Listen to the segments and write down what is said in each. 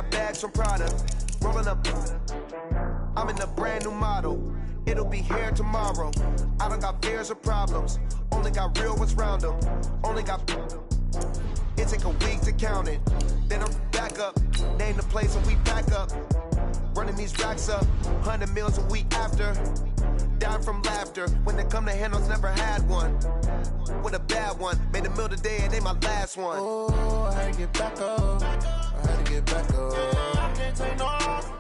got bags from Prada. Rolling up. I'm in a brand new model. It'll be here tomorrow. I don't got fears or problems. Only got real ones round them. Only got. It take a week to count it. Then I'm back up. Name the place and we pack up. Running these racks up. 100 meals a week after. Dying from laughter. When they come to handles, never had one. With a bad one. Made a meal today, it ain't my last one. Oh, I had to get back up. I had to get back up. I can't take no off.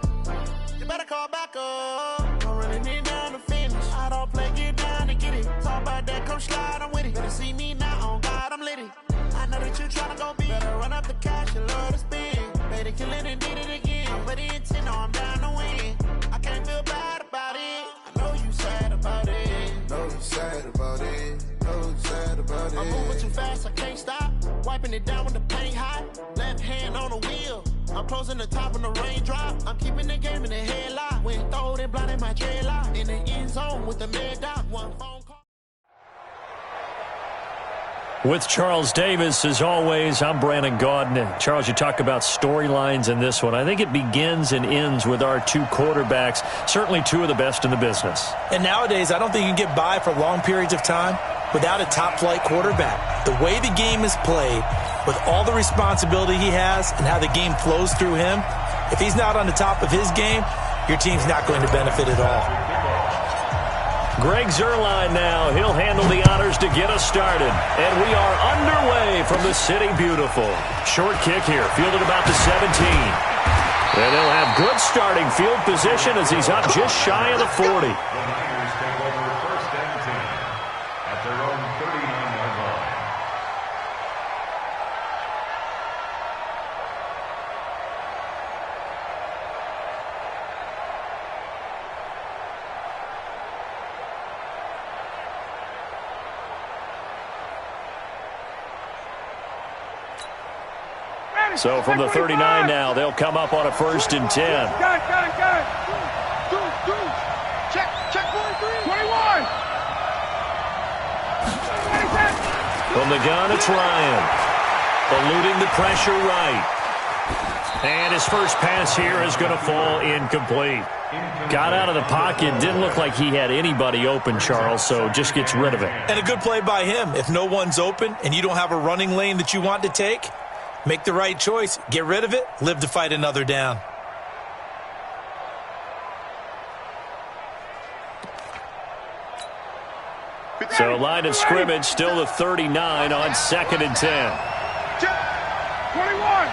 You better call back up. Don't really need down to finish. I don't play, get down to get it. Talk about that, come slide, I'm with it. Better see me now, on God, I'm litty. I know that you tryna go big. Better run up the cash, you love to spend. Made it, kill it, and did it again. But the intent, no, I'm down to win. I can't feel bad about it. I know you sad about it. Know you sad about it. Know you sad about it. I'm moving too fast, I can't stop. Wiping it down with the paint hot. Left hand on the wheel. I'm closing the top when the raindrop. I'm keeping the game in the headlock. When throwed and blinded my dreadlock. In the end zone with the mad dot. One phone call. With Charles Davis, as always, I'm Brandon Gaudin. Charles, you talk about storylines in this one. I think it begins and ends with our two quarterbacks, certainly two of the best in the business. And nowadays, I don't think you can get by for long periods of time without a top-flight quarterback. The way the game is played, with all the responsibility he has and how the game flows through him, if he's not on the top of his game, your team's not going to benefit at all. Greg Zuerlein now. He'll handle the honors to get us started. And we are underway from the City Beautiful. Short kick here, fielded about the 17. And they'll have good starting field position as he's up just shy of the 40. So from the 39 now, they'll come up on a 1st and 10. Gun. Check 21. From the gun, it's Ryan. Eluding the pressure right. And his first pass here is going to fall incomplete. Got out of the pocket. Didn't look like he had anybody open, Charles, so just gets rid of it. And a good play by him. If no one's open and you don't have a running lane that you want to take, make the right choice. Get rid of it. Live to fight another down. So line of scrimmage still the 39 on 2nd and 10. 21.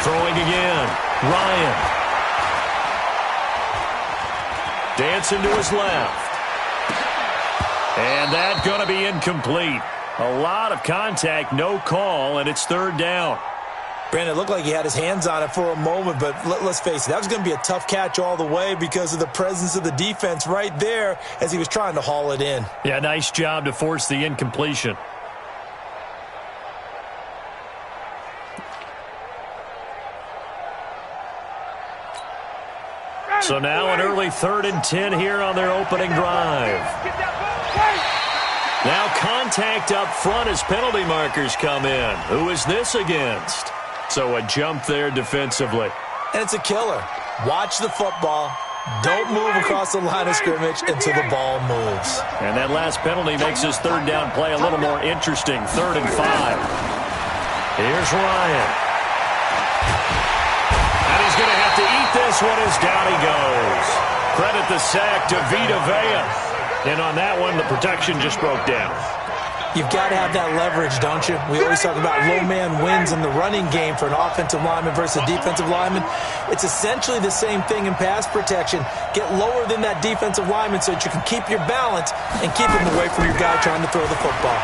Throwing again. Ryan. Dancing to his left. And that's going to be incomplete. A lot of contact, no call, and it's 3rd down. Brandon, it looked like he had his hands on it for a moment, but let's face it, that was going to be a tough catch all the way because of the presence of the defense right there as he was trying to haul it in. Yeah, nice job to force the incompletion. So now an early 3rd and 10 here on their opening drive. Now contact up front as penalty markers come in. Who is this against? So a jump there defensively. And it's a killer. Watch the football. Don't move across the line of scrimmage until the ball moves. And that last penalty makes his 3rd down play a little more interesting. 3rd and 5. Here's Ryan. And he's going to have to eat this one as down he goes. Credit the sack to Vita Vea. And on that one, the protection just broke down. You've got to have that leverage, don't you? We always talk about low man wins in the running game for an offensive lineman versus a defensive lineman. It's essentially the same thing in pass protection. Get lower than that defensive lineman so that you can keep your balance and keep him away from your guy trying to throw the football.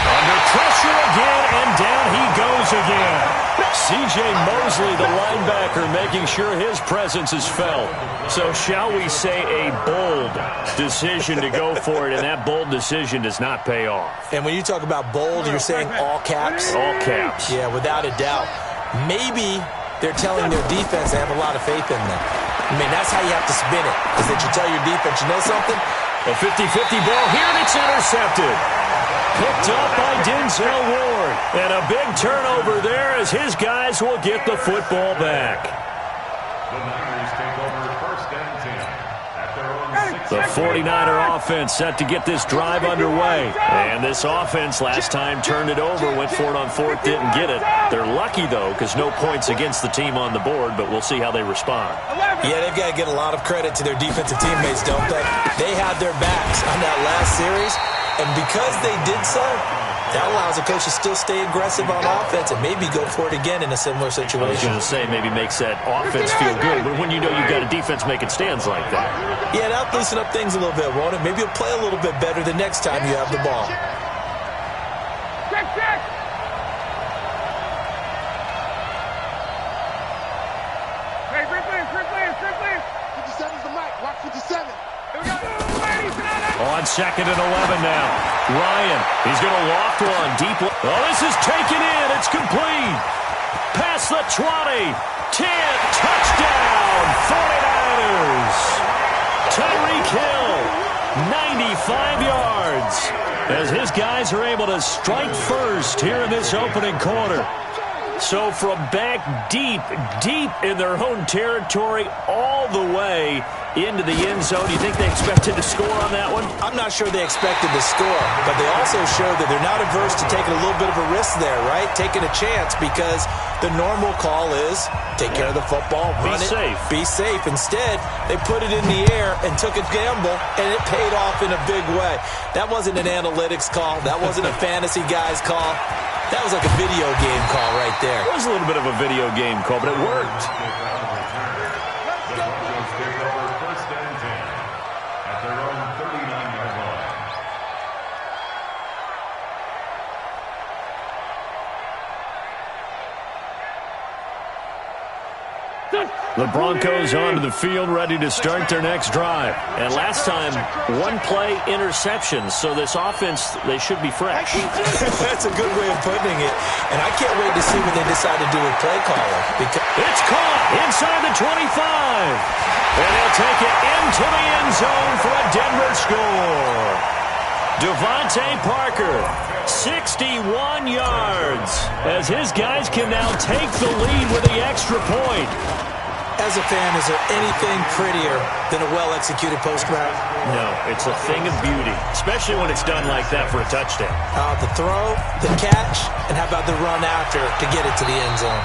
Under pressure again, and down he goes again. C.J. Mosley, the linebacker, making sure his presence is felt. So shall we say a bold decision to go for it, and that bold decision does not pay off. And when you talk about bold, you're saying all caps? All caps. Yeah, without a doubt. Maybe they're telling their defense they have a lot of faith in them. I mean, that's how you have to spin it, is that you tell your defense, you know something? A 50-50 ball here, and it's intercepted. Picked up by Denzel Ward. And a big turnover there as his guys will get the football back. The Niners take over first and 10 at their own 6. The 49er offense set to get this drive underway. And this offense last time turned it over, went for it on fourth, didn't get it. They're lucky, though, because no points against the team on the board, but we'll see how they respond. Yeah, they've got to get a lot of credit to their defensive teammates, don't they? They had their backs on that last series, and because they did so, that allows the coach to still stay aggressive on offense and maybe go for it again in a similar situation. I was going to say maybe makes that offense feel good, but when you know you've got a defense making stands like that. Yeah, that'll loosen up things a little bit, won't it? Maybe you'll play a little bit better the next time you have the ball. Check, check. Hey, free players. 57's the mic. Watch 57. Here we go. On second and 11 now. Ryan, he's going to loft one deep. Oh, this is taken in. It's complete. Past the 20. 10. Touchdown. 49ers. Tyreek Hill. 95 yards. As his guys are able to strike first here in this opening quarter. So from back deep in their own territory all the way into the end zone. Do you think they expected to score on that one? I'm not sure they expected to score, but they also showed that they're not averse to taking a little bit of a risk there, right? Taking a chance because the normal call is take care of the football, run it, be safe. Instead, they put it in the air and took a gamble, and it paid off in a big way. That wasn't an analytics call. That wasn't a fantasy guy's call. That was like a video game call right there. It was a little bit of a video game call, but it worked. The Broncos take over first and 10 at their own 39-yard line. The Broncos onto the field, ready to start their next drive. And last time, one-play interceptions, so this offense, they should be fresh. That's a good way of putting it. And I can't wait to see what they decide to do with play calling. It's caught inside the 25. And they'll take it into the end zone for a Denver score. Devontae Parker, 61 yards, as his guys can now take the lead with the extra point. As a fan, is there anything prettier than a well-executed post route? No, it's a thing of beauty, especially when it's done like that for a touchdown. The throw, the catch, and how about the run after to get it to the end zone?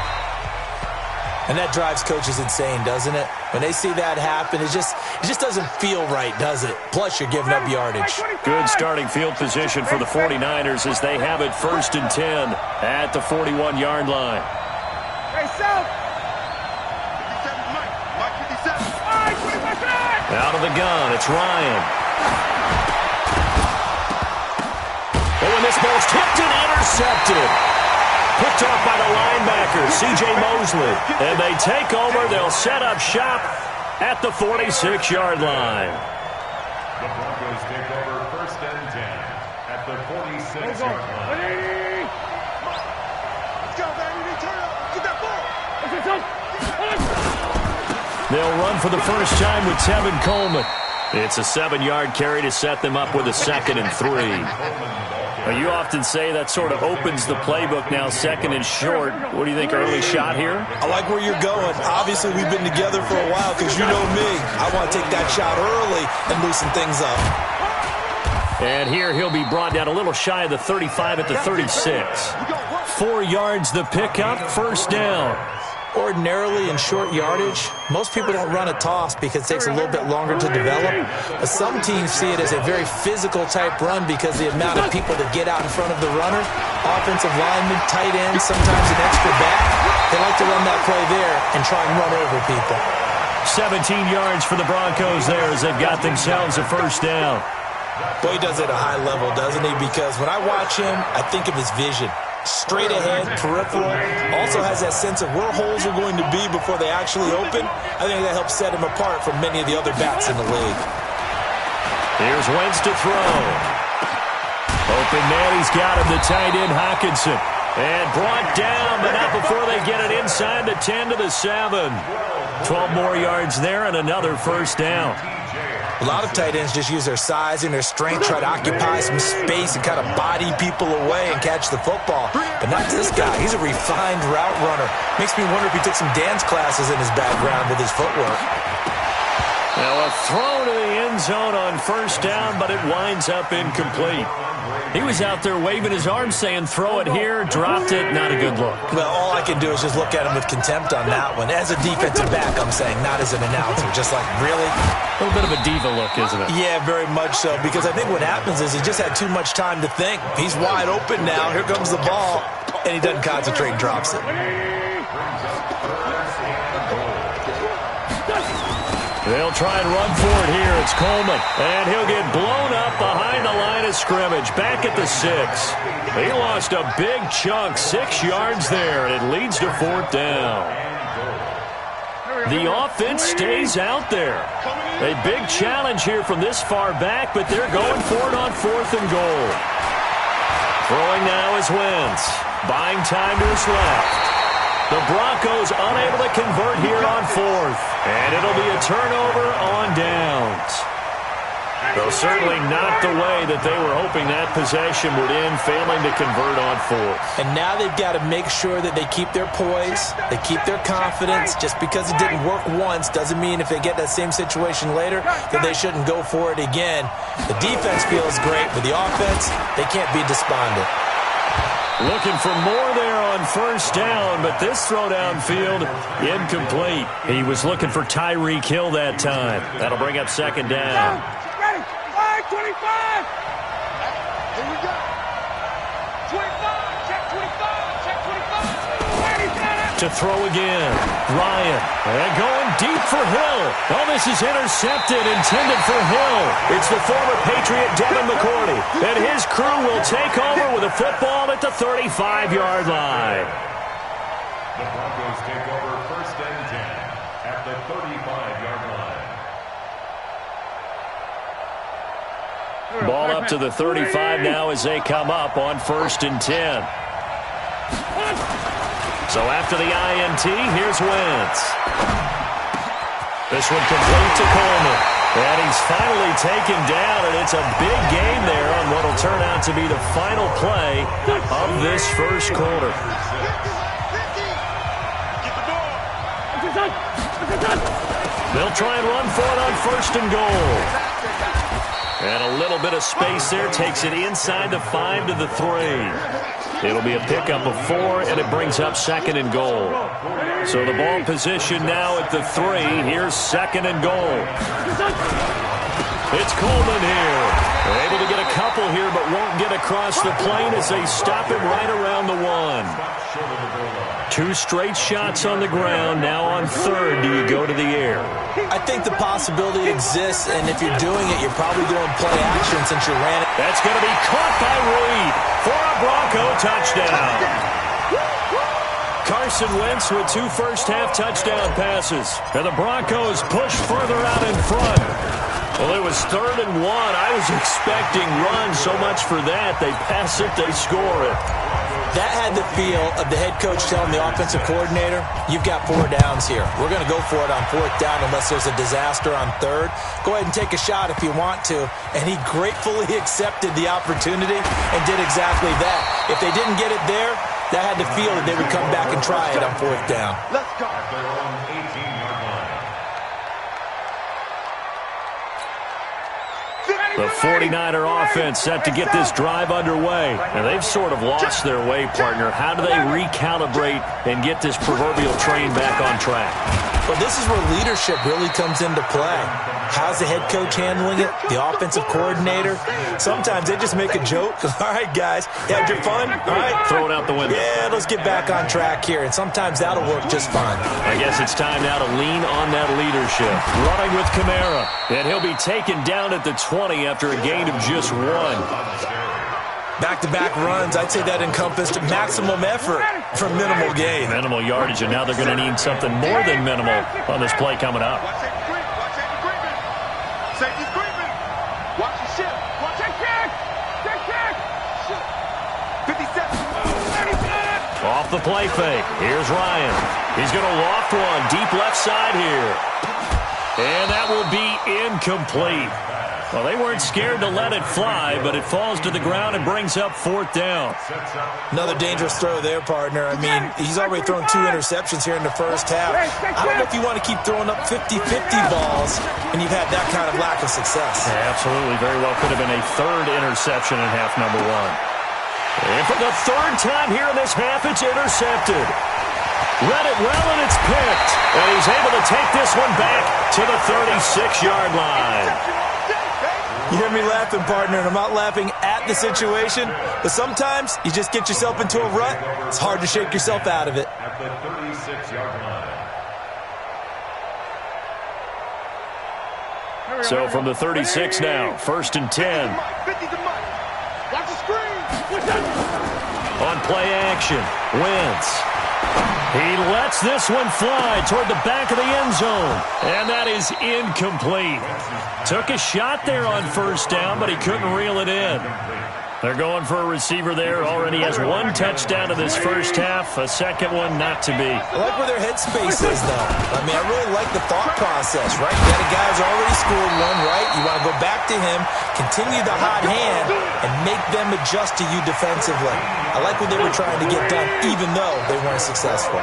And that drives coaches insane, doesn't it? When they see that happen, it just doesn't feel right, does it? Plus, you're giving up yardage. Good starting field position for the 49ers as they have it first and 10 at the 41-yard line. Hey, South. Out of the gun, it's Ryan. Oh, and this ball's tipped and intercepted. Picked off by the linebacker, C.J. Mosley. And they take over. They'll set up shop at the 46-yard line. The Broncos take over first and 10 at the 46-yard line. Let's go, baby. Turn up. Get that ball. They'll run for the first time with Tevin Coleman. It's a 7-yard carry to set them up with a 2nd and 3. Now, you often say that sort of opens the playbook now, 2nd and short. What do you think, early shot here? I like where you're going. Obviously, we've been together for a while because you know me. I want to take that shot early and loosen things up. And here he'll be brought down a little shy of the 35 at the 36. 4 yards the pickup, first down. Ordinarily in short yardage, most people don't run a toss because it takes a little bit longer to develop. But some teams see it as a very physical type run because the amount of people that get out in front of the runner, offensive linemen, tight ends, sometimes an extra back, they like to run that play there and try and run over people. 17 yards for the Broncos there as they've got themselves a first down. Boy, he does it at a high level, doesn't he? Because when I watch him, I think of his vision. Straight ahead, peripheral, also has that sense of where holes are going to be before they actually open. I think that helps set him apart from many of the other backs in the league. Here's Wentz to throw. Open man, he's got him, the tight end Hockenson. And brought down, but not before they get it inside the 10 to the 7. 12 more yards there and another first down. A lot of tight ends just use their size and their strength, try to occupy some space and kind of body people away and catch the football. But not this guy. He's a refined route runner. Makes me wonder if he took some dance classes in his background with his footwork. Now a throw to the end zone on first down, but it winds up incomplete. He was out there waving his arms saying, throw it here, dropped it, not a good look. Well, all I can do is just look at him with contempt on that one. As a defensive back, I'm saying, not as an announcer. Just like, really? A little bit of a diva look, isn't it? Yeah, very much so, because I think what happens is he just had too much time to think. He's wide open now. Here comes the ball, and he doesn't concentrate and drops it. They'll try and run for it here. It's Coleman. And he'll get blown up behind the line of scrimmage. Back at the 6. He lost a big chunk, 6 yards there, and it leads to 4th down. The offense stays out there. A big challenge here from this far back, but they're going for it on 4th and goal. Throwing now is Wentz. Buying time to his left. The Broncos unable to convert here on 4th. And it'll be a turnover on downs. Though certainly not the way that they were hoping that possession would end, failing to convert on 4th. And now they've got to make sure that they keep their poise, they keep their confidence. Just because it didn't work once doesn't mean if they get that same situation later that they shouldn't go for it again. The defense feels great, but the offense, they can't be despondent. Looking for more there on first down, but this throw downfield, incomplete. He was looking for Tyreek Hill that time. That'll bring up 2nd down. Ready? 5, 25. Here we go. 25. Check 25. Check 25. Ready, set it. To throw again. Ryan. And going deep for Hill. Oh, this is intercepted, intended for Hill. It's the former Patriot Devin McCourty. And his crew will take over with a football at the 35-yard line. The Broncos take over 1st and 10 at the 35-yard line. Ball up to the 35 now as they come up on 1st and 10. So after the INT, here's Wentz. This one complete to Coleman. And he's finally taken down, and it's a big game there on what will turn out to be the final play of this first quarter. They'll try and run for it on 1st and goal. And a little bit of space there takes it inside the 5 to the 3. It'll be a pickup of 4, and it brings up 2nd and goal. So the ball position now at the 3. Here's 2nd and goal. It's Coleman here. They're able to get a couple here, but won't get across the plane as they stop him right around the 1. 2 straight shots on the ground. Now on 3rd, do you go to the air? I think the possibility exists, and if you're doing it, you're probably doing play action since you ran it. That's going to be caught by Reed for a Bronco touchdown. Carson Wentz with 2 first-half touchdown passes. And the Broncos push further out in front. Well, it was 3rd and 1. I was expecting runs, so much for that. They pass it, they score it. That had the feel of the head coach telling the offensive coordinator, you've got 4 downs here. We're going to go for it on 4th down unless there's a disaster on 3rd. Go ahead and take a shot if you want to. And he gratefully accepted the opportunity and did exactly that. If they didn't get it there, that had the feel that they would come back and try it on 4th down. Let's go. At their own 18-yard line. The 49er offense set to get this drive underway. And they've sort of lost their way, partner. How do they recalibrate and get this proverbial train back on track? Well, this is where leadership really comes into play. How's the head coach handling it? The offensive coordinator? Sometimes they just make a joke. All right, guys, you had your fun? All right. Throw it out the window. Yeah, let's get back on track here. And sometimes that'll work just fine. I guess it's time now to lean on that leadership. Running with Kamara. And he'll be taken down at the 20 after a gain of just 1. Back-to-back runs, I'd say that encompassed maximum effort for minimal gain. Minimal yardage, and now they're going to need something more than minimal on this play coming up. Watch it, safety's creeping. Watch the ship. Watch it, kick. Kick. 57. 35. Off the play fake. Here's Ryan. He's going to loft one deep left side here. And that will be incomplete. Well, they weren't scared to let it fly, but it falls to the ground and brings up 4th down. Another dangerous throw there, partner. I mean, he's already thrown 2 interceptions here in the first half. I don't know if you want to keep throwing up 50-50 balls when you've had that kind of lack of success. Yeah, absolutely. Very well could have been a 3rd interception in half number 1. And for the 3rd time here in this half, it's intercepted. Read it well, and it's picked. And he's able to take this one back to the 36-yard line. You hear me laughing, partner, and I'm not laughing at the situation, but sometimes you just get yourself into a rut. It's hard to shake yourself out of it. At the 36-yard line. So from the 36 now, 1st and 10. On play action, Wentz. He lets this one fly toward the back of the end zone. And that is incomplete. Took a shot there on 1st down, but he couldn't reel it in. They're going for a receiver there. Already has 1 touchdown in this first half. A 2nd one not to be. I like where their headspace is, though. I mean, I really like the thought process, right? You got a guy who's already scored 1, right? You want to go back to him, continue the hot hand, and make them adjust to you defensively. I like what they were trying to get done, even though they weren't successful.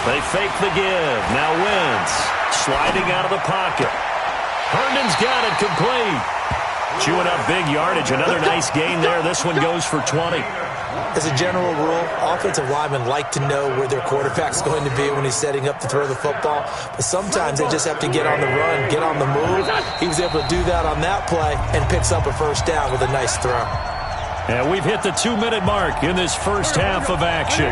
They fake the give. Now Wentz sliding out of the pocket. Herndon's got it complete. Chewing up big yardage. Another nice gain there. This one goes for 20. As a general rule, offensive linemen like to know where their quarterback's going to be when he's setting up to throw the football. But sometimes they just have to get on the run, get on the move. He was able to do that on that play and picks up a 1st down with a nice throw. And we've hit the 2-minute mark in this first half of action.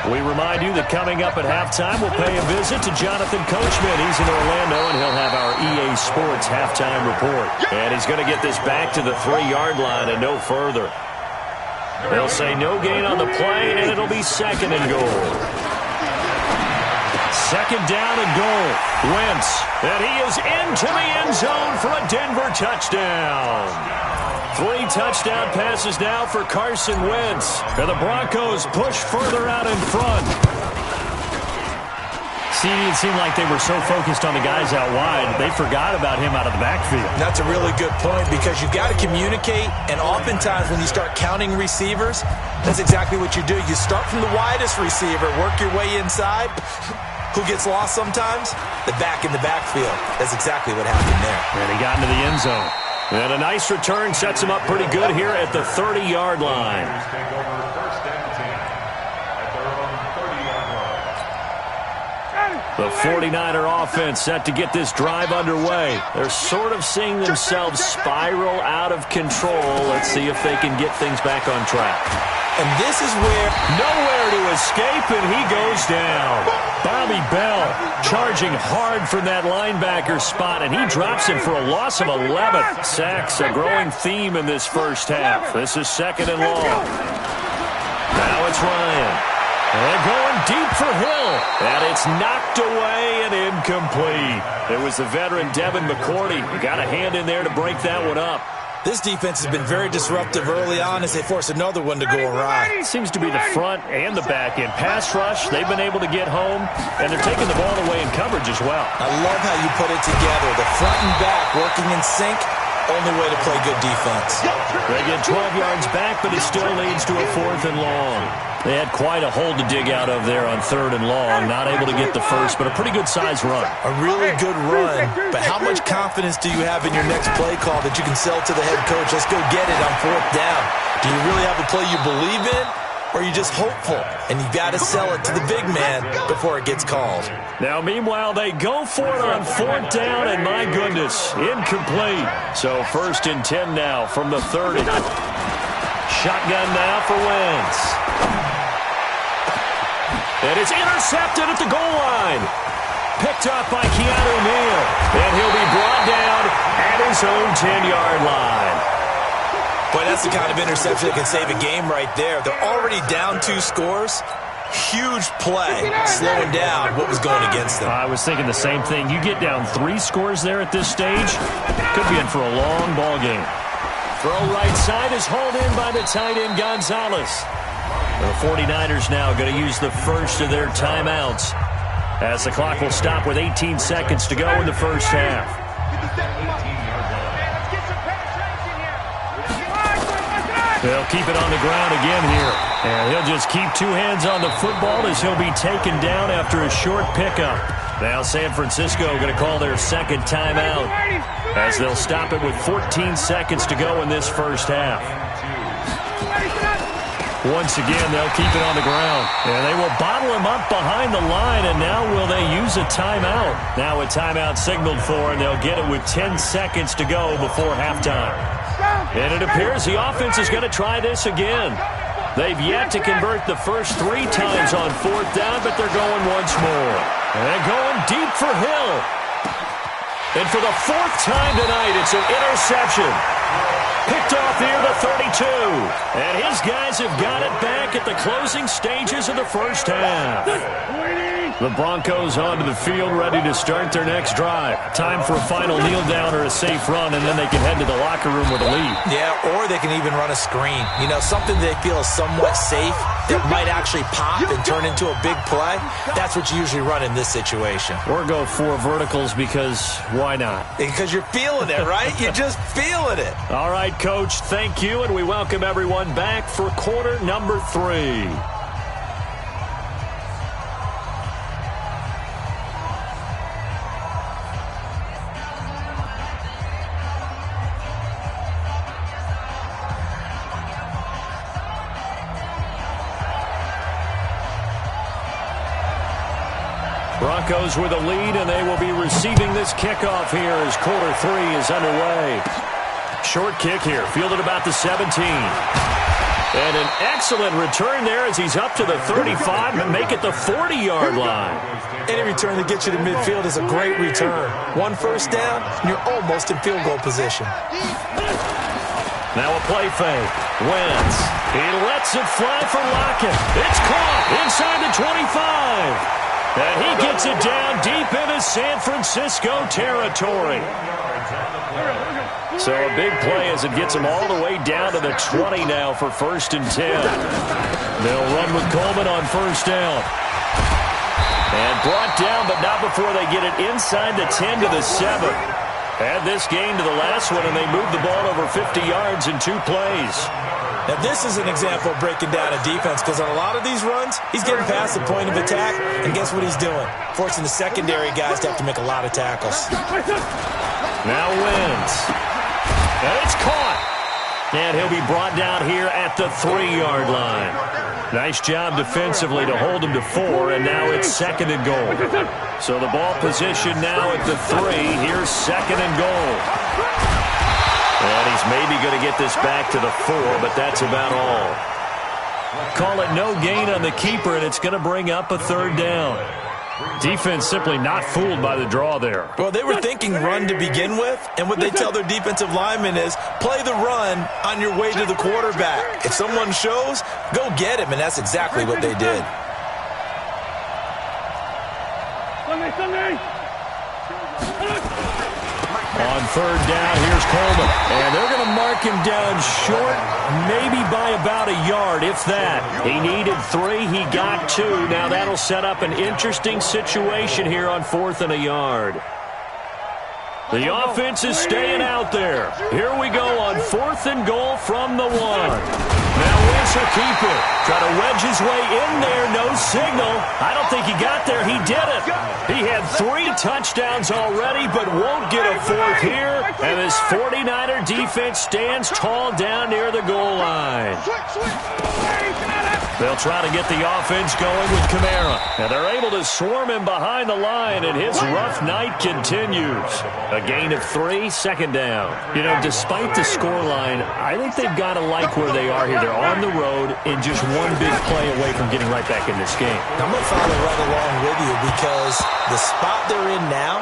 We remind you that coming up at halftime, we'll pay a visit to Jonathan Coachman. He's in Orlando, and he'll have our EA Sports halftime report. And he's going to get this back to the 3-yard line and no further. They'll say no gain on the play, and it'll be 2nd and goal. 2nd down and goal. Wentz, and he is into the end zone for a Denver touchdown. 3 touchdown passes now for Carson Wentz. And the Broncos push further out in front. See, it seemed like they were so focused on the guys out wide, they forgot about him out of the backfield. That's a really good point because you've got to communicate, and oftentimes when you start counting receivers, that's exactly what you do. You start from the widest receiver, work your way inside. Who gets lost sometimes? The back in the backfield. That's exactly what happened there. And he got into the end zone. And a nice return sets him up pretty good here at the 30-yard line. The 49er offense set to get this drive underway. They're sort of seeing themselves spiral out of control. Let's see if they can get things back on track. And this is where nowhere to escape, and he goes down. Bobby Bell charging hard from that linebacker spot, and he drops him for a loss of 11. Sacks, a growing theme in this first half. This is 2nd and long. Now it's Ryan. And they're going deep for Hill. And it's knocked away and incomplete. It was the veteran Devin McCourty who got a hand in there to break that one up. This defense has been very disruptive early on as they force another one to go awry. Seems to be the front and the back end. Pass rush, they've been able to get home, and they're taking the ball away in coverage as well. I love how you put it together. The front and back working in sync. Only way to play good defense. They get 12 yards back, but it still leads to a 4th and long. They had quite a hole to dig out of there on 3rd and long. Not able to get the first, but a pretty good-sized run. A really good run, but how much confidence do you have in your next play call that you can sell to the head coach? Let's go get it on 4th down. Do you really have a play you believe in, or are you just hopeful? And you got to sell it to the big man before it gets called. Now, meanwhile, they go for it on 4th down, and my goodness, incomplete. So 1st and 10 now from the 30. Shotgun now for Wentz. And it's intercepted at the goal line. Picked up by Keanu Neal. And he'll be brought down at his own 10-yard line. Boy, that's the kind of interception that can save a game right there. They're already down 2 scores. Huge play, slowing down what was going against them. I was thinking the same thing. You get down 3 scores there at this stage, could be in for a long ball game. Throw right side is hauled in by the tight end Gonzalez. The 49ers now going to use the first of their timeouts as the clock will stop with 18 seconds to go in the first half. They'll keep it on the ground again here. And he'll just keep two hands on the football as he'll be taken down after a short pickup. Now San Francisco going to call their second timeout as they'll stop it with 14 seconds to go in this first half. Once again, they'll keep it on the ground. And they will bottle him up behind the line, and now will they use a timeout? Now a timeout signaled for, and they'll get it with 10 seconds to go before halftime. And it appears the offense is going to try this again. They've yet to convert the first 3 times on fourth down, but they're going once more. And they're going deep for Hill. And for the 4th time tonight, it's an interception. Picked off near the 32. And his guys have got it back at the closing stages of the first half. The Broncos onto the field, ready to start their next drive. Time for a final kneel down or a safe run, and then they can head to the locker room with a lead. Yeah, or they can even run a screen. You know, something they feel is somewhat safe that might actually pop and turn into a big play. That's what you usually run in this situation. Or go 4 verticals because why not? Because you're feeling it, right? You're just feeling it. All right, Coach, thank you, and we welcome everyone back for quarter number 3. Broncos with a lead, and they will be receiving this kickoff here as quarter 3 is underway. Short kick here, fielded about the 17. And an excellent return there as he's up to the 35 and make it the 40-yard line. Any return that gets you to midfield is a great return. 1 first down, and you're almost in field goal position. Now a play fake. Wentz. He lets it fly for Lockett. It's caught inside the 25. And he gets it down deep into San Francisco territory. So a big play as it gets him all the way down to the 20 now for 1st and 10. They'll run with Coleman on 1st down. And brought down, but not before they get it inside the 10 to the 7. Add this game to the last one, and they moved the ball over 50 yards in 2 plays. Now, this is an example of breaking down a defense because on a lot of these runs, he's getting past the point of attack, and guess what he's doing? Forcing the secondary guys to have to make a lot of tackles. Now wins. And it's caught. And he'll be brought down here at the 3-yard line. Nice job defensively to hold him to 4, and now it's 2nd and goal. So the ball position now at the 3. Here's 2nd and goal. And he's maybe going to get this back to the 4, but that's about all. Call it no gain on the keeper, and it's going to bring up a 3rd down. Defense simply not fooled by the draw there. Well, they were thinking run to begin with, and what they tell their defensive linemen is play the run on your way to the quarterback. If someone shows, go get him, and that's exactly what they did. On 3rd down, here's Coleman. And they're going to mark him down short, maybe by about a yard, if that. He needed 3. He got 2. Now that'll set up an interesting situation here on 4th and a yard. The offense is staying out there. Here we go on 4th and goal from the 1. Now Wentz will keep it. Try to wedge his way in there. No signal. I don't think he got there. He did it. He had 3 touchdowns already, but won't get a 4th here. And this 49er defense stands tall down near the goal line. They'll try to get the offense going with Kamara. And they're able to swarm him behind the line, and his rough night continues. A gain of 3, 2nd down. You know, despite the scoreline, I think they've got to like where they are here. They're on the road and just 1 big play away from getting right back in this game. I'm going to follow right along with you because the spot they're in now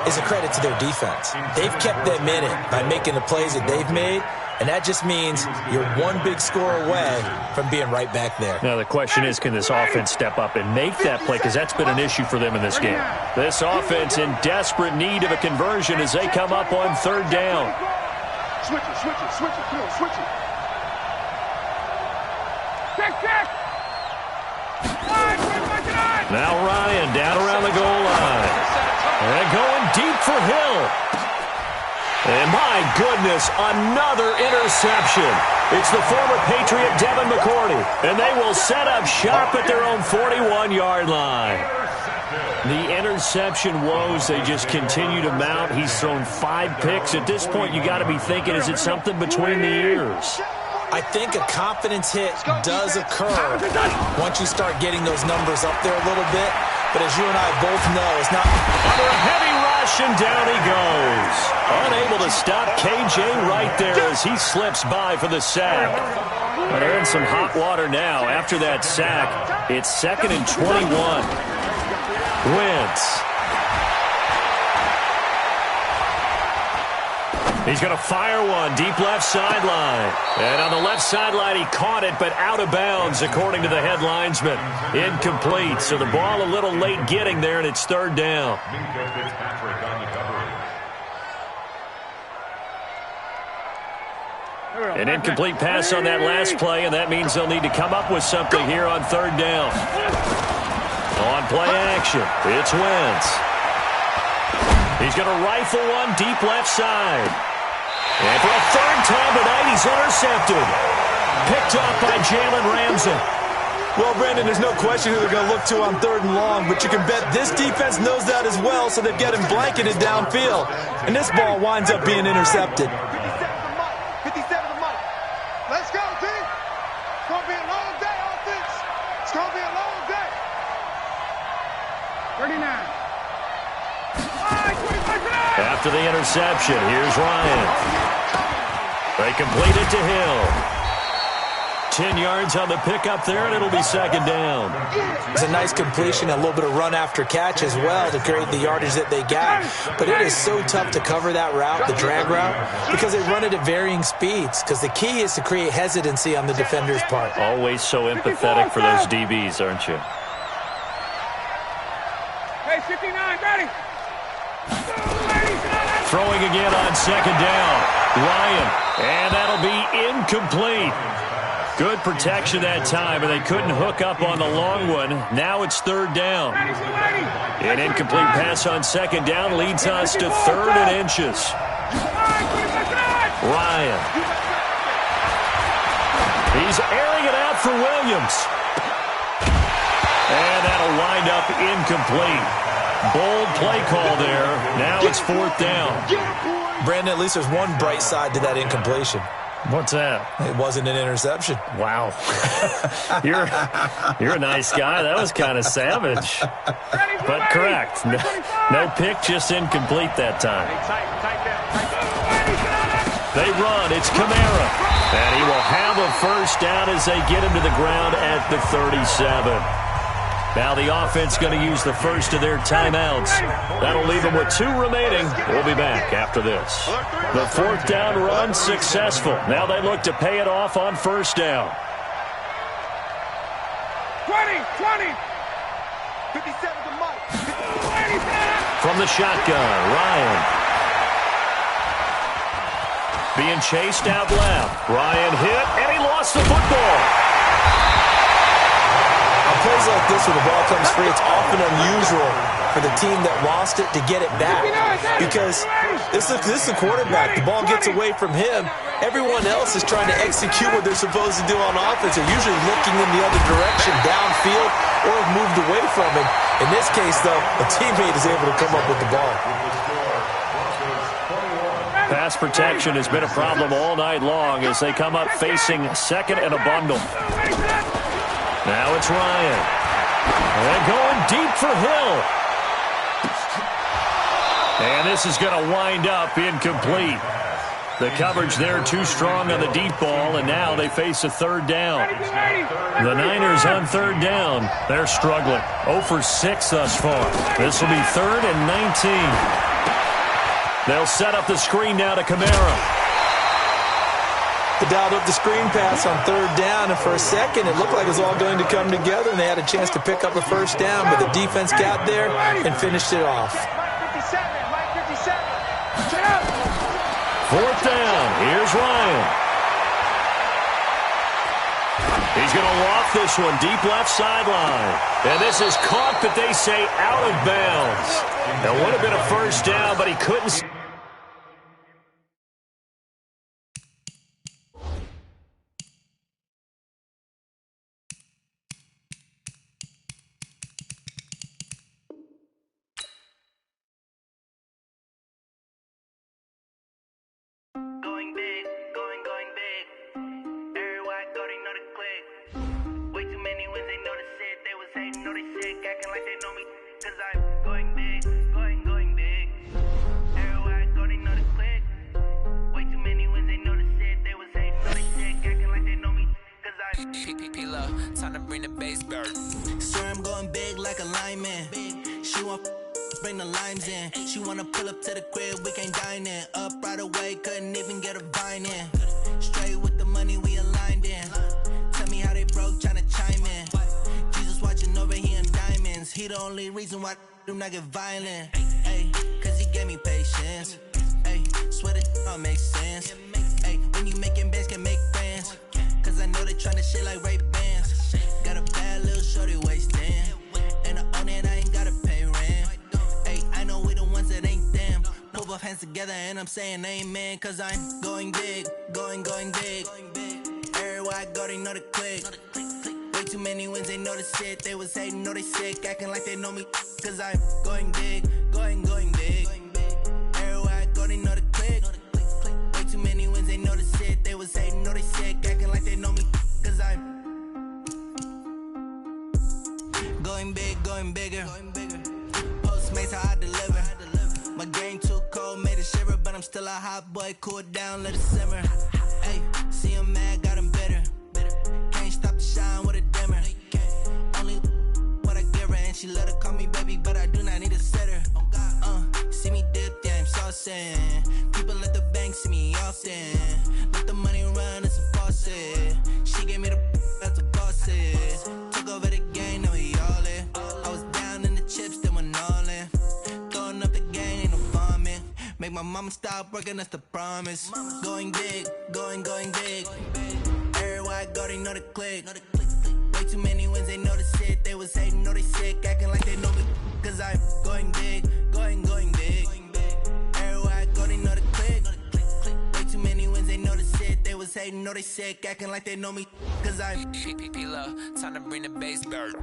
is a credit to their defense. They've kept them in it by making the plays that they've made, and that just means you're 1 big score away from being right back there. Now the question is, can this offense step up and make that play? Because that's been an issue for them in this game. This offense in desperate need of a conversion as they come up on 3rd down. Switch it, come on, switch it. Now Ryan down around the goal line. And going deep for Hill. And my goodness, another interception. It's the former Patriot Devin McCourty. And they will set up shop at their own 41-yard line. The interception woes, they just continue to mount. He's thrown 5 picks. At this point, you got to be thinking, is it something between the ears? I think a confidence hit does occur once you start getting those numbers up there a little bit. But as you and I both know, it's not... Under a heavy rush, and down he goes. Unable to stop KJ right there as he slips by for the sack. They're in some hot water now. After that sack, it's 2nd and 21. Wentz. He's going to fire one deep left sideline. And on the left sideline, he caught it, but out of bounds, according to the head linesman. Incomplete. So the ball a little late getting there, and it's 3rd down. An incomplete pass on that last play, and that means they'll need to come up with something here on 3rd down. On play action, it's Wentz. He's going to rifle one deep left side. And for a 3rd time tonight, he's intercepted. Picked off by Jalen Ramsey. Well, Brandon, there's no question who they're going to look to on 3rd and long, but you can bet this defense knows that as well, so they've got him blanketed downfield. And this ball winds up being intercepted. 57 to Mike. Let's go, team. It's going to be a long day, offense. It's going to be a long day. 39. After the interception, here's Ryan. They complete it to Hill. 10 yards on the pickup there, and it'll be 2nd down. It's a nice completion, a little bit of run after catch as well to create the yardage that they got. But it is so tough to cover that route, the drag route, because they run it at varying speeds. Because the key is to create hesitancy on the defender's part. Always so empathetic for those DBs, aren't you? Hey, 59, ready. Throwing again on 2nd down. Ryan, and that'll be incomplete. Good protection that time, and they couldn't hook up on the long one. Now it's 3rd down. An incomplete pass on 2nd down leads us to 3rd and inches. Ryan. He's airing it out for Williams. And that'll wind up incomplete. Bold play call there. Now it's 4th down. Brandon, at least there's one bright side to that incompletion. What's that? It wasn't an interception. Wow. You're a nice guy. That was kind of savage. But correct. No pick, just incomplete that time. They run. It's Kamara. And he will have a 1st down as they get him to the ground at the 37. Now the offense going to use the first of their timeouts. That'll leave them with 2 remaining. We'll be back after this. The 4th down run successful. Now they look to pay it off on 1st down. 20. 57 to Mike. From the shotgun, Ryan. Being chased out left. Ryan hit, and he lost the football. On plays like this where the ball comes free, it's often unusual for the team that lost it to get it back. Because this is the quarterback. The ball gets away from him. Everyone else is trying to execute what they're supposed to do on offense. They're usually looking in the other direction, downfield, or have moved away from him. In this case, though, a teammate is able to come up with the ball. Pass protection has been a problem all night long as they come up facing 2nd and a bundle. Now it's Ryan. And going deep for Hill. And this is going to wind up incomplete. The coverage there too strong on the deep ball, and now they face a 3rd down. The Niners on 3rd down. They're struggling. 0 for 6 thus far. This will be 3rd and 19. They'll set up the screen now to Kamara. They dialed up the screen pass on 3rd down, and for a second it looked like it was all going to come together, and they had a chance to pick up a 1st down, but the defense got there and finished it off. 4th down. Here's Ryan. He's going to loft this one deep left sideline. And this is caught, but they say out of bounds. That would have been a first down, but he couldn't. Time to bring the base bird. Sir, I'm going big like a lineman. She want bring the limes in. She wanna pull up to the crib, we can't dine in. Up right away, couldn't even get a vine in. Straight with the money we aligned in. Tell me how they broke, tryna chime in. Jesus watching over here in diamonds. He the only reason why do not get violent. Ay, cause he gave me patience. Ay, swear it all makes sense. Ay, when you making bands can make friends. Cause I know they tryna shit like Ray Bans. Got a bad little shorty wasting. And I own it, I ain't gotta pay rent. Ay, I know we the ones that ain't them. Pull both hands together and I'm saying amen. Cause I'm going big, going big. Everywhere I go, they know the click. Way too many wins, they know the shit. They was hating, know they sick, acting like they know me. Cause I'm going big, going big. Everywhere I go, they know the click. Way too many wins, they know the shit. They was hating, know they sick, acting like they know me. Cause I'm going big, going bigger. Postmates how I deliver. My game too cold, made it shiver. But I'm still a hot boy, cool down, let it simmer. Ay, see him mad, got him bitter. Can't stop the shine with a dimmer. Only what I give her, and she let her call me baby, but I do not need a sitter. See me dip, yeah, I'm saucing. People at the bank see me often. Let the money run, it's a faucet. She gave me the that's a bosses. Took over the game, now we all in. I was down in the chips, then went all in. Throwing up the game, ain't no farming. Make my mama stop working, that's the promise. Going big, going big. Everywhere I go, they know the click. Way too many wins, they know the shit. They was hating, know they sick, acting like they know me. Cause I'm going big, going big. Everywhere I go, they know the click. Way too many wins, they know the shit. They was hating, know they sick, acting like they know me. Cause I'm P-P-P-Love, time to bring the base bird.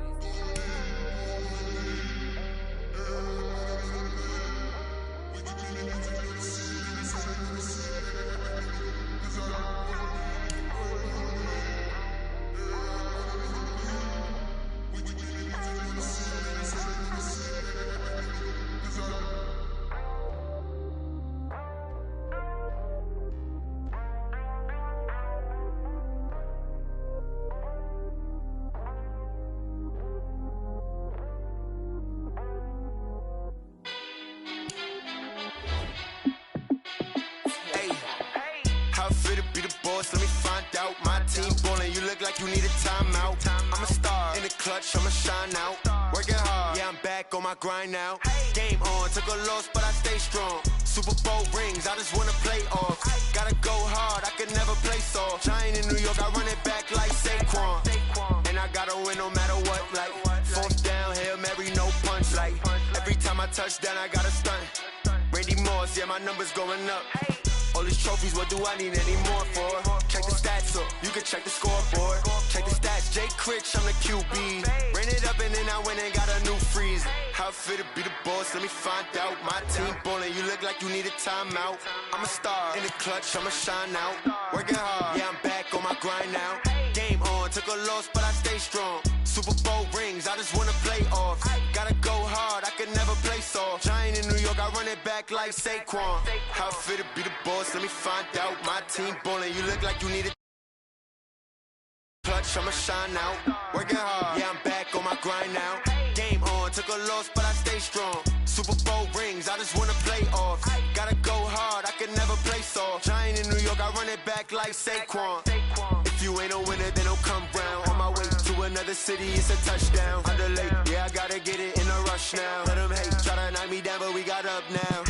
Let me find out. My team ballin', you look like you need a timeout. I'm a star in the clutch, I'ma shine out. Working hard, yeah, I'm back on my grind now. Game on, took a loss, but I stay strong. Super Bowl rings, I just wanna play off. Gotta go hard, I could never play soft. Giant in New York, I run it back like Saquon. And I gotta win no matter what, like fourth down, Hail Mary, no punch. Like every time I touch down, I gotta stunt. Randy Moss, yeah, my numbers going up. All these trophies, what do I need any more for? Check the stats up, you can check the scoreboard. Check the stats, Jay Critch, I'm the QB. Ran it up and then I went and got a new freeze. How it fit to be the boss, let me find out. My team ballin', you look like you need a timeout. I'm a star in the clutch, I'ma shine out. Working hard, yeah, I'm back on my grind now. Game on, took a loss, but I stay strong. Super Bowl rings, I just wanna play off. Gotta go hard, I could never play soft. Giant in New York, I run it back like Saquon. How it fit to be the boss, let me find out. My team ballin', you look like you need a clutch, I'ma shine out. Working hard, yeah, I'm back on my grind now. Game on, took a loss, but I stay strong. Super Bowl rings, I just wanna play off. Gotta go hard, I could never play soft. Giant in New York, I run it back like Saquon. If you ain't a winner, then don't come round. On my way to another city, it's a touchdown. Underlay, yeah, I gotta get it in a rush now. Let them hate, try to knock me down, but we got up now.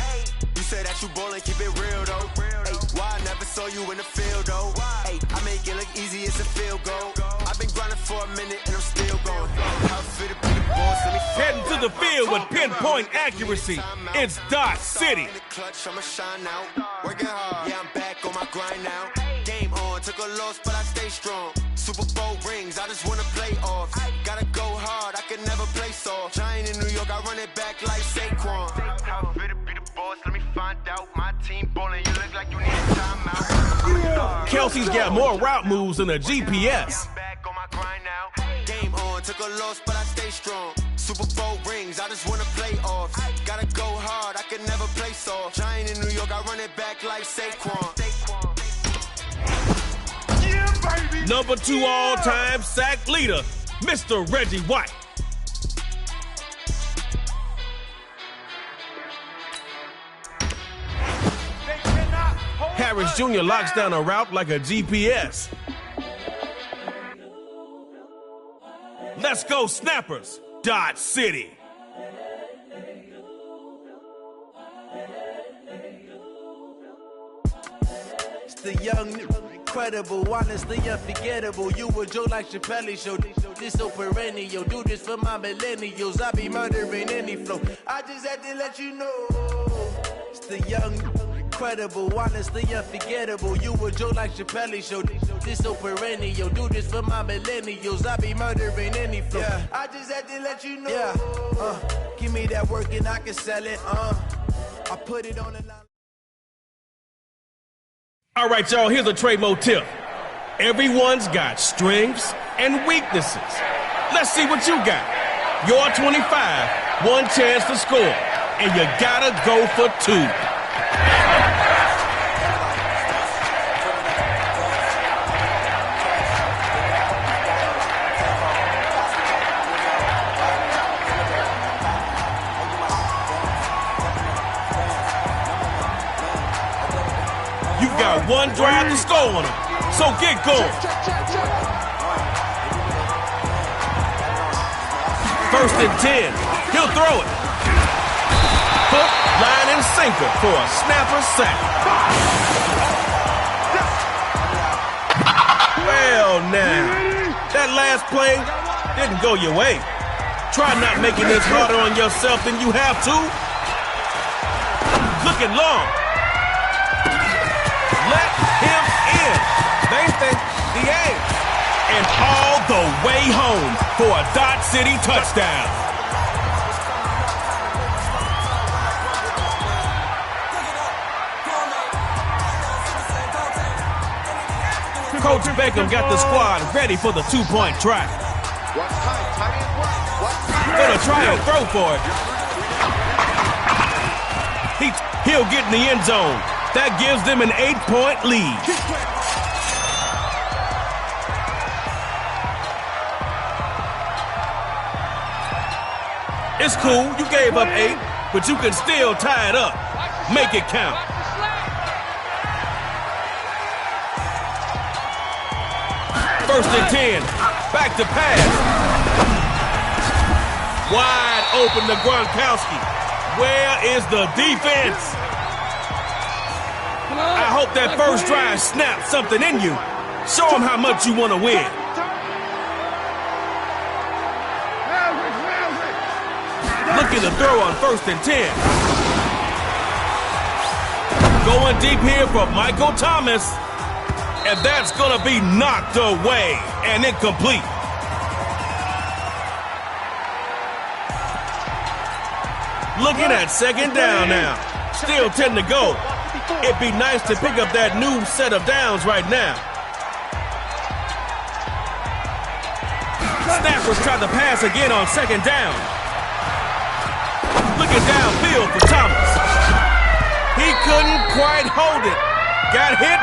say that you ballin', keep it real though. Ay, why I never saw you in the field though? Ay, I make it look easy as a field goal. I've been grinding for a minute and I'm still going. Outfitted be the boss, let me heading to the field with pinpoint accuracy. It's Dot City. in the clutch, I'ma shine out. Working hard, yeah, I'm back on my grind now. Game on, took a loss, but I stay strong. Super Bowl rings, I just wanna play off. Gotta go hard, I can never play soft. Giant in New York, I run it back like Saquon. Outfitted be the boss, let me find out. My team ballin', you look like you need a timeout. Kelsey's got more route moves than a GPS. Back on my grind now. Game on, took a loss, but I stay strong. Super Bowl rings, I just wanna play off. Gotta go hard, I can never play soft. Giant in New York, I run it back like Saquon. Number 2 all-time sack leader, Mr. Reggie White. Harris Jr. locks down a route like a GPS. Let's go, Snappers. Dot City. It's the young, incredible, honestly unforgettable. You a Joe like Chappelle show. This so perennial. Do this for my millennials. I be murdering any flow. I just had to let you know. It's the young, incredible, honestly unforgettable. You a Joe like Chappelle show. This so perennial. Do this for my millennials. I be murdering any flow. Yeah. I just had to let you know. Yeah. Give me that work and I can sell it. I put it on the line. All right, y'all, here's a Trey Mo tip. Everyone's got strengths and weaknesses. Let's see what you got. You're 25, one chance to score, and you gotta go for 2. You got one drive to score on him, so get going. First and 10, he'll throw it. Hook, line, and sinker for a snapper sack. Well, now, that last play didn't go your way. Try not making this harder on yourself than you have to. Looking long. Let him in. They think the aim. And all the way home for a Dot City touchdown. Coach Beckham got the squad ready for the 2-point try. Gonna try and throw for it. He'll get in the end zone. That gives them an 8-point lead. It's cool, you gave up 8, but you can still tie it up. Make it count. First and 10, back to pass. Wide open to Gronkowski. Where is the defense? I hope that first drive snapped something in you. Show them how much you want to win. Looking to throw on first and 10. Going deep here for Michael Thomas. And that's going to be knocked away and incomplete. Looking at second down now. Still 10 to go. It'd be nice to pick up that new set of downs right now. Snappers tried to pass again on second down. Looking downfield for Thomas. He couldn't quite hold it. Got hit,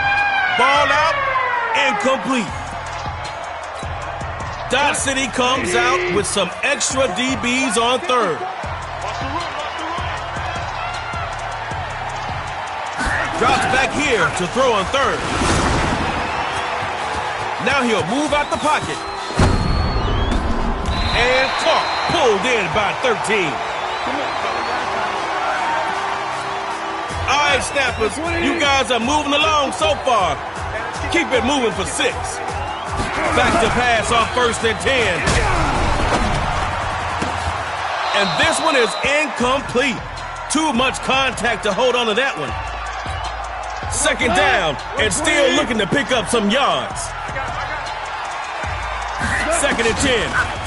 ball out, incomplete. Dot City comes out with some extra DBs on third. Drops back here to throw on third. Now he'll move out the pocket. And caught, pulled in by 13. right, snappers, you guys are moving along so far. Keep it moving for 6. Back to pass on 1st and 10. And this one is incomplete. Too much contact to hold on to that one. 2nd down, and still looking to pick up some yards. 2nd and 10.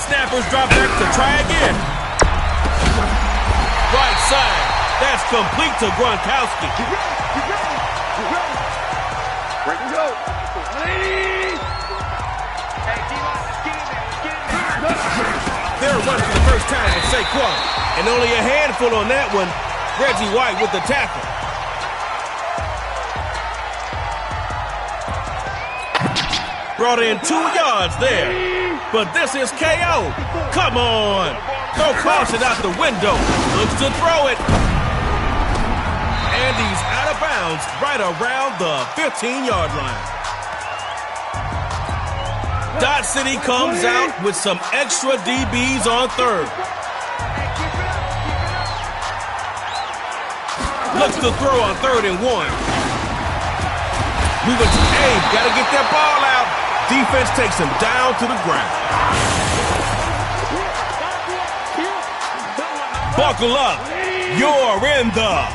Snappers drop back to try again. Right side. That's complete to Gronkowski. They're running for the first time with Saquon. And only a handful on that one. Reggie White with the tackle. Brought in 2 yards there. But this is KO. Come on. Throw caution out the window. Looks to throw it. And he's out of bounds right around the 15-yard line. Dot City comes out with some extra DBs on 3rd. Looks to throw on 3rd and 1. Moving to A. Got to get that ball out. Defense takes him down to the ground. Buckle up. You're in the...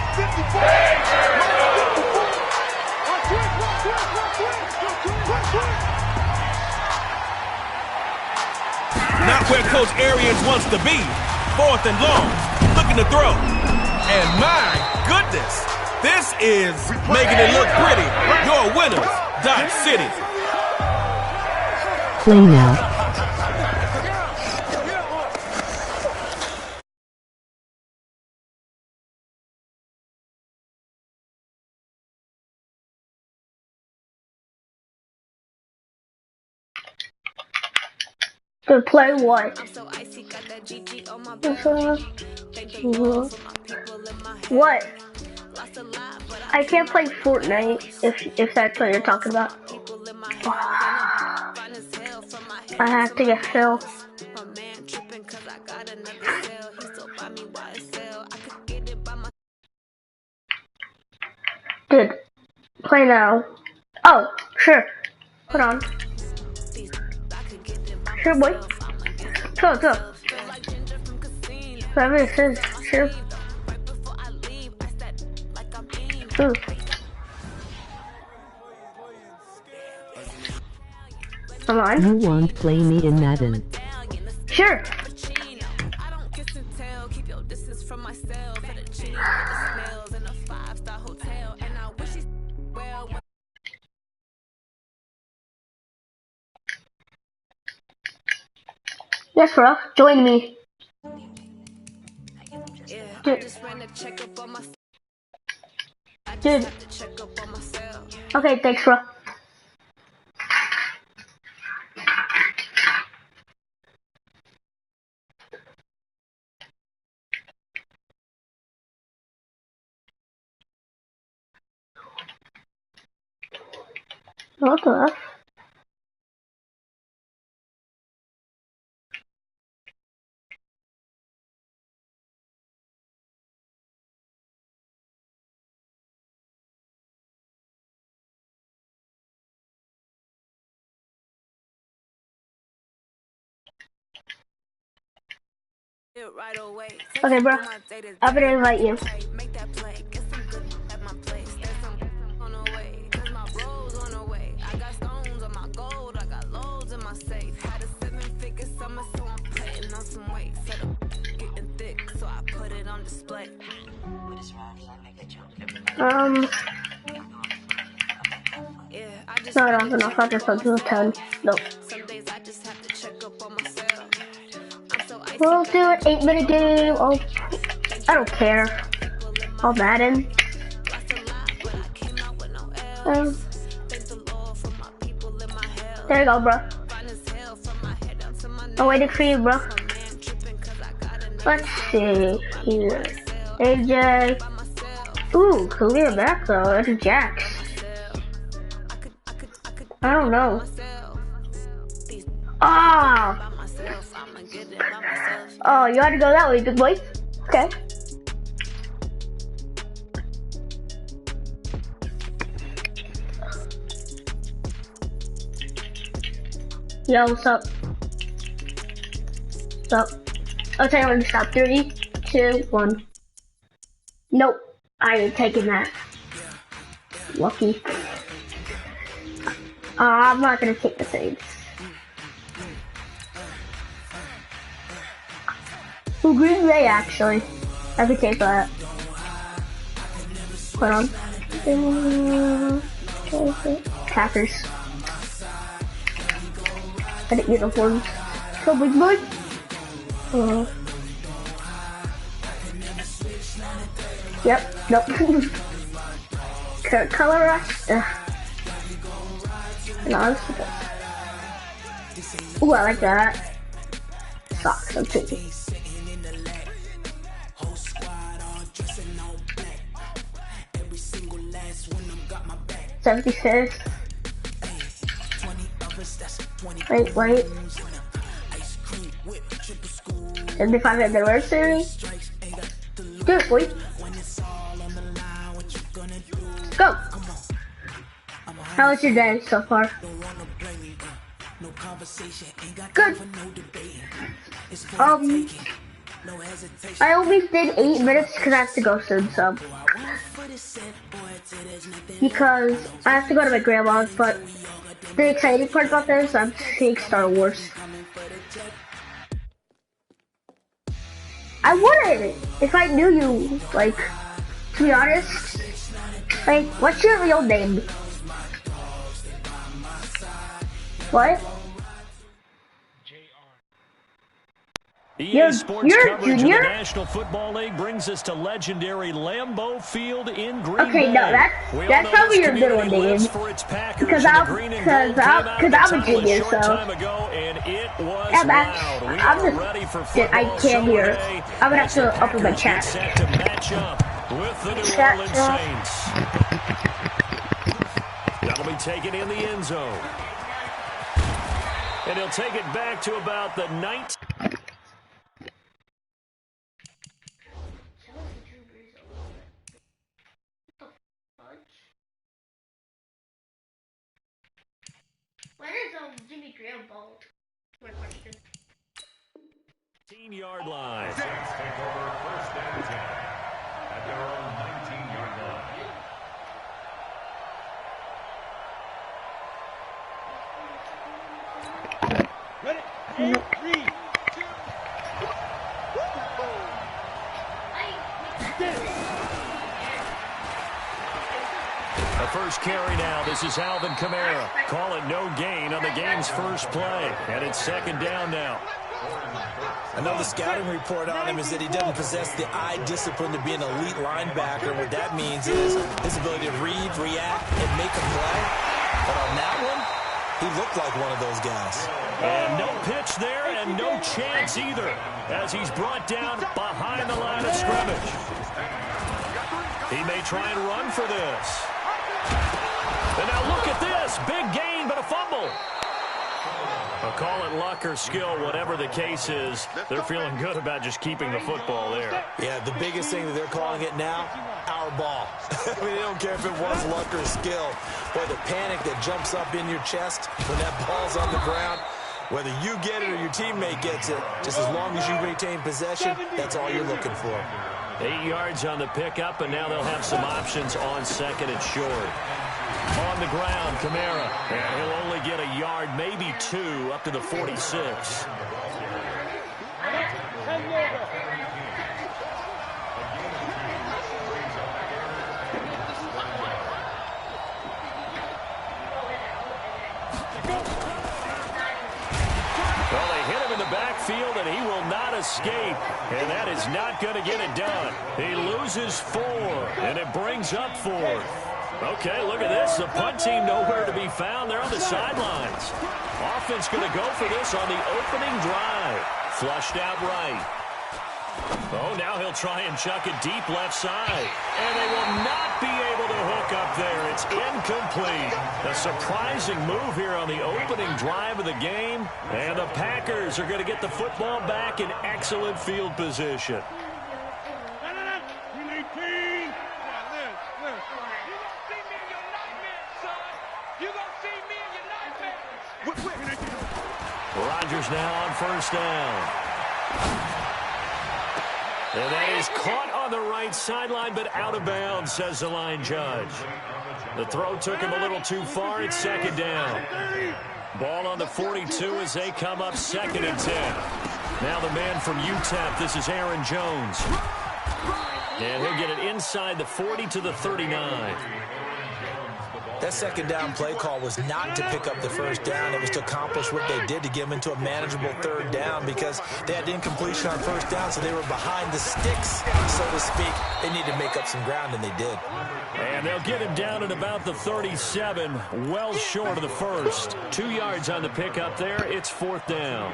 Not where Coach Arians wants to be. 4th and long. Looking to throw. And my goodness, this is making it look pretty. Your winners, Dot City. Play now. To play what? What? I can't play Fortnite if that's what you're talking about. I have to get Phil. Dude, play now. Oh, sure. Hold on. Sure, boy. Go. Whatever it says, sure. Ooh. Come on. You won't play me in Madden. Sure. Yes, bro. Join me. Dude. Okay, thanks, bro. What the F? Okay, bro. I'm gonna invite you. Not off enough. I'll just do a 10. Nope. We'll do an 8-minute game. Oh, I don't care. I'll Madden. There you go, bro. I'm waiting for you, bro. Let's see here. AJ. Ooh, Khalil back though. That's Jax. I don't know. Ah. Oh, you had to go that way, big boy. Okay. Yo, what's up? What's up? I'll tell you when to stop. 3, 2, 1. Nope. I ain't taking that. Lucky. I'm not gonna take the Saints. Ooh, Green Bay, actually. I could take that. Hold on. Packers. Got it, uniforms. So big boy. Yep. Nope. Current color rush. No, ooh, I like that. Socks. I'm taking. 75th. Wait. 75th anniversary. Do it, boy. Go. How was your day so far? Good. I only did 8 minutes because I have to go soon, so. Because I have to go to my grandma's, but the exciting part about this, I'm seeing Star Wars. I wouldn't if I knew you, like, to be honest. Like, what's your real name? What? EA Sports you're coverage junior? of the National Football League brings us to legendary Lambeau Field in Green Bay. Okay, no, that's probably your middle name. Because I'm a junior, so. And it was Yeah, loud. We are ready for football. I can't hear. I'm gonna have to open my chat. Set to match up with the New Orleans Saints. That'll be taken in the end zone. And he'll take it back to about the 19. When is Jimmy Graham bald? My question. 19-yard line. Saints take over first and 10 at their own 19-yard line. Ready? 3, 2. The first carry now. This is Alvin Kamara. Call it no gain on the game's first play. And it's second down now. Another scouting report on him is that he doesn't possess the eye discipline to be an elite linebacker. What that means is his ability to read, react, and make a play. But on that one, he looked like one of those guys. And no pitch there and no chance either as he's brought down behind the line of scrimmage. He may try and run for this. And now look at this. Big gain, but a fumble. I'll call it luck or skill, whatever the case is. They're feeling good about just keeping the football there. Yeah, the biggest thing that they're calling it now, our ball. I mean, they don't care if it was luck or skill. Boy, the panic that jumps up in your chest when that ball's on the ground, whether you get it or your teammate gets it, just as long as you retain possession, that's all you're looking for. 8 yards on the pickup, and now they'll have some options on second and short. On the ground, Kamara. And he'll only get a yard, maybe 2, up to the 46. Well, they hit him in the backfield, and he will not escape. And that is not going to get it done. He loses 4, and it brings up 4. Okay, look at this. The punt team nowhere to be found. They're on the sidelines. Offense going to go for this on the opening drive. Flushed out right. Oh, now he'll try and chuck it deep left side. And they will not be able to hook up there. It's incomplete. A surprising move here on the opening drive of the game. And the Packers are going to get the football back in excellent field position. Packers now on first down. And that is caught on the right sideline, but out of bounds, says the line judge. The throw took him a little too far. It's second down. Ball on the 42 as they come up 2nd and 10. Now the man from UTEP, this is Aaron Jones. And he'll get it inside the 40 to the 39. That second down play call was not to pick up the first down. It was to accomplish what they did, to get them into a manageable third down, because they had incompletion on first down, so they were behind the sticks, so to speak. They needed to make up some ground, and they did. And they'll get him down at about the 37, well short of the first. 2 yards on the pickup there. It's 4th down.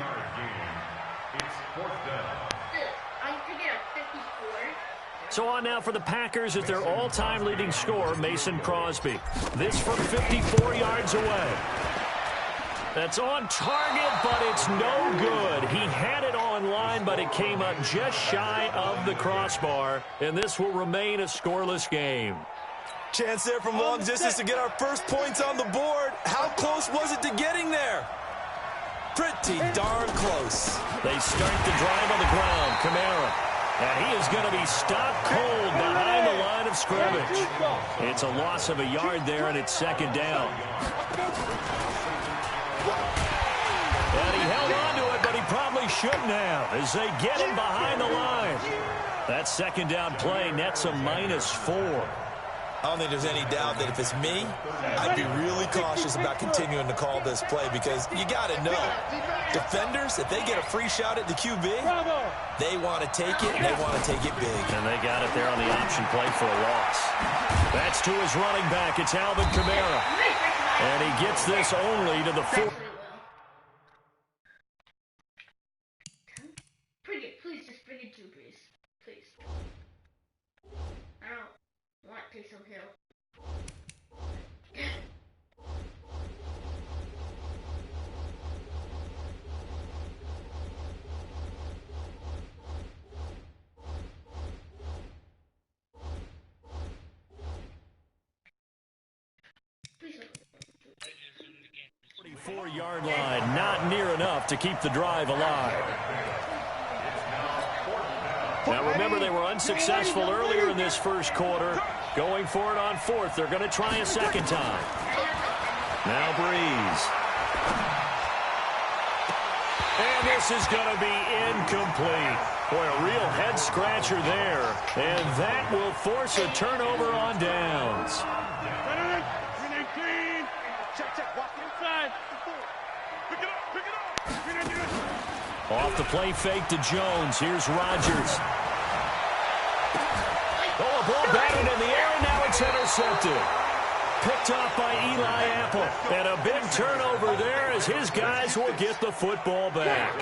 So on now for the Packers is their all-time leading scorer, Mason Crosby. This from 54 yards away. That's on target, but it's no good. He had it on line, but it came up just shy of the crossbar, and this will remain a scoreless game. Chance there from long distance to get our first points on the board. How close was it to getting there? Pretty darn close. They start the drive on the ground. Kamara. And he is going to be stopped cold behind the line of scrimmage. It's a loss of a yard there, and it's 2nd down. And he held on to it, but he probably shouldn't have, as they get him behind the line. That 2nd down play nets a -4. I don't think there's any doubt that if it's me, I'd be really cautious about continuing to call this play, because you got to know, defenders, if they get a free shot at the QB, they want to take it, and they want to take it big. And they got it there on the option play for a loss. That's to his running back. It's Alvin Kamara. And he gets this only to the 4. Please just bring it to, please. Please. I don't want Taysom Hill. Please don't. 44-yard line, not near enough to keep the drive alive. Now remember, they were unsuccessful earlier in this first quarter. Going for it on 4th. They're going to try a second time. Now Breeze. And this is going to be incomplete. Boy, a real head-scratcher there. And that will force a turnover on downs. Off the play fake to Jones. Here's Rodgers. Oh, a ball batted in the air, and now it's intercepted. Picked off by Eli Apple. And a big turnover there as his guys will get the football back.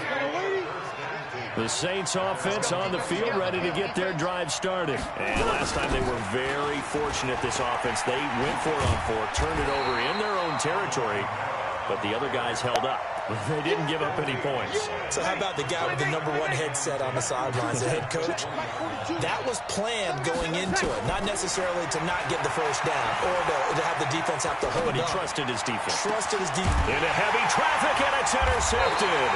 The Saints offense on the field, ready to get their drive started. And last time they were very fortunate, this offense. They went for it on 4, turned it over in their own territory, but the other guys held up. They didn't give up any points. So how about the guy with the #1 headset on the sidelines, the head coach? That was planned going into it, not necessarily to not get the first down or to have the defense have to hold But he up. trusted his defense. Trusted his defense. Into heavy traffic, and it's intercepted.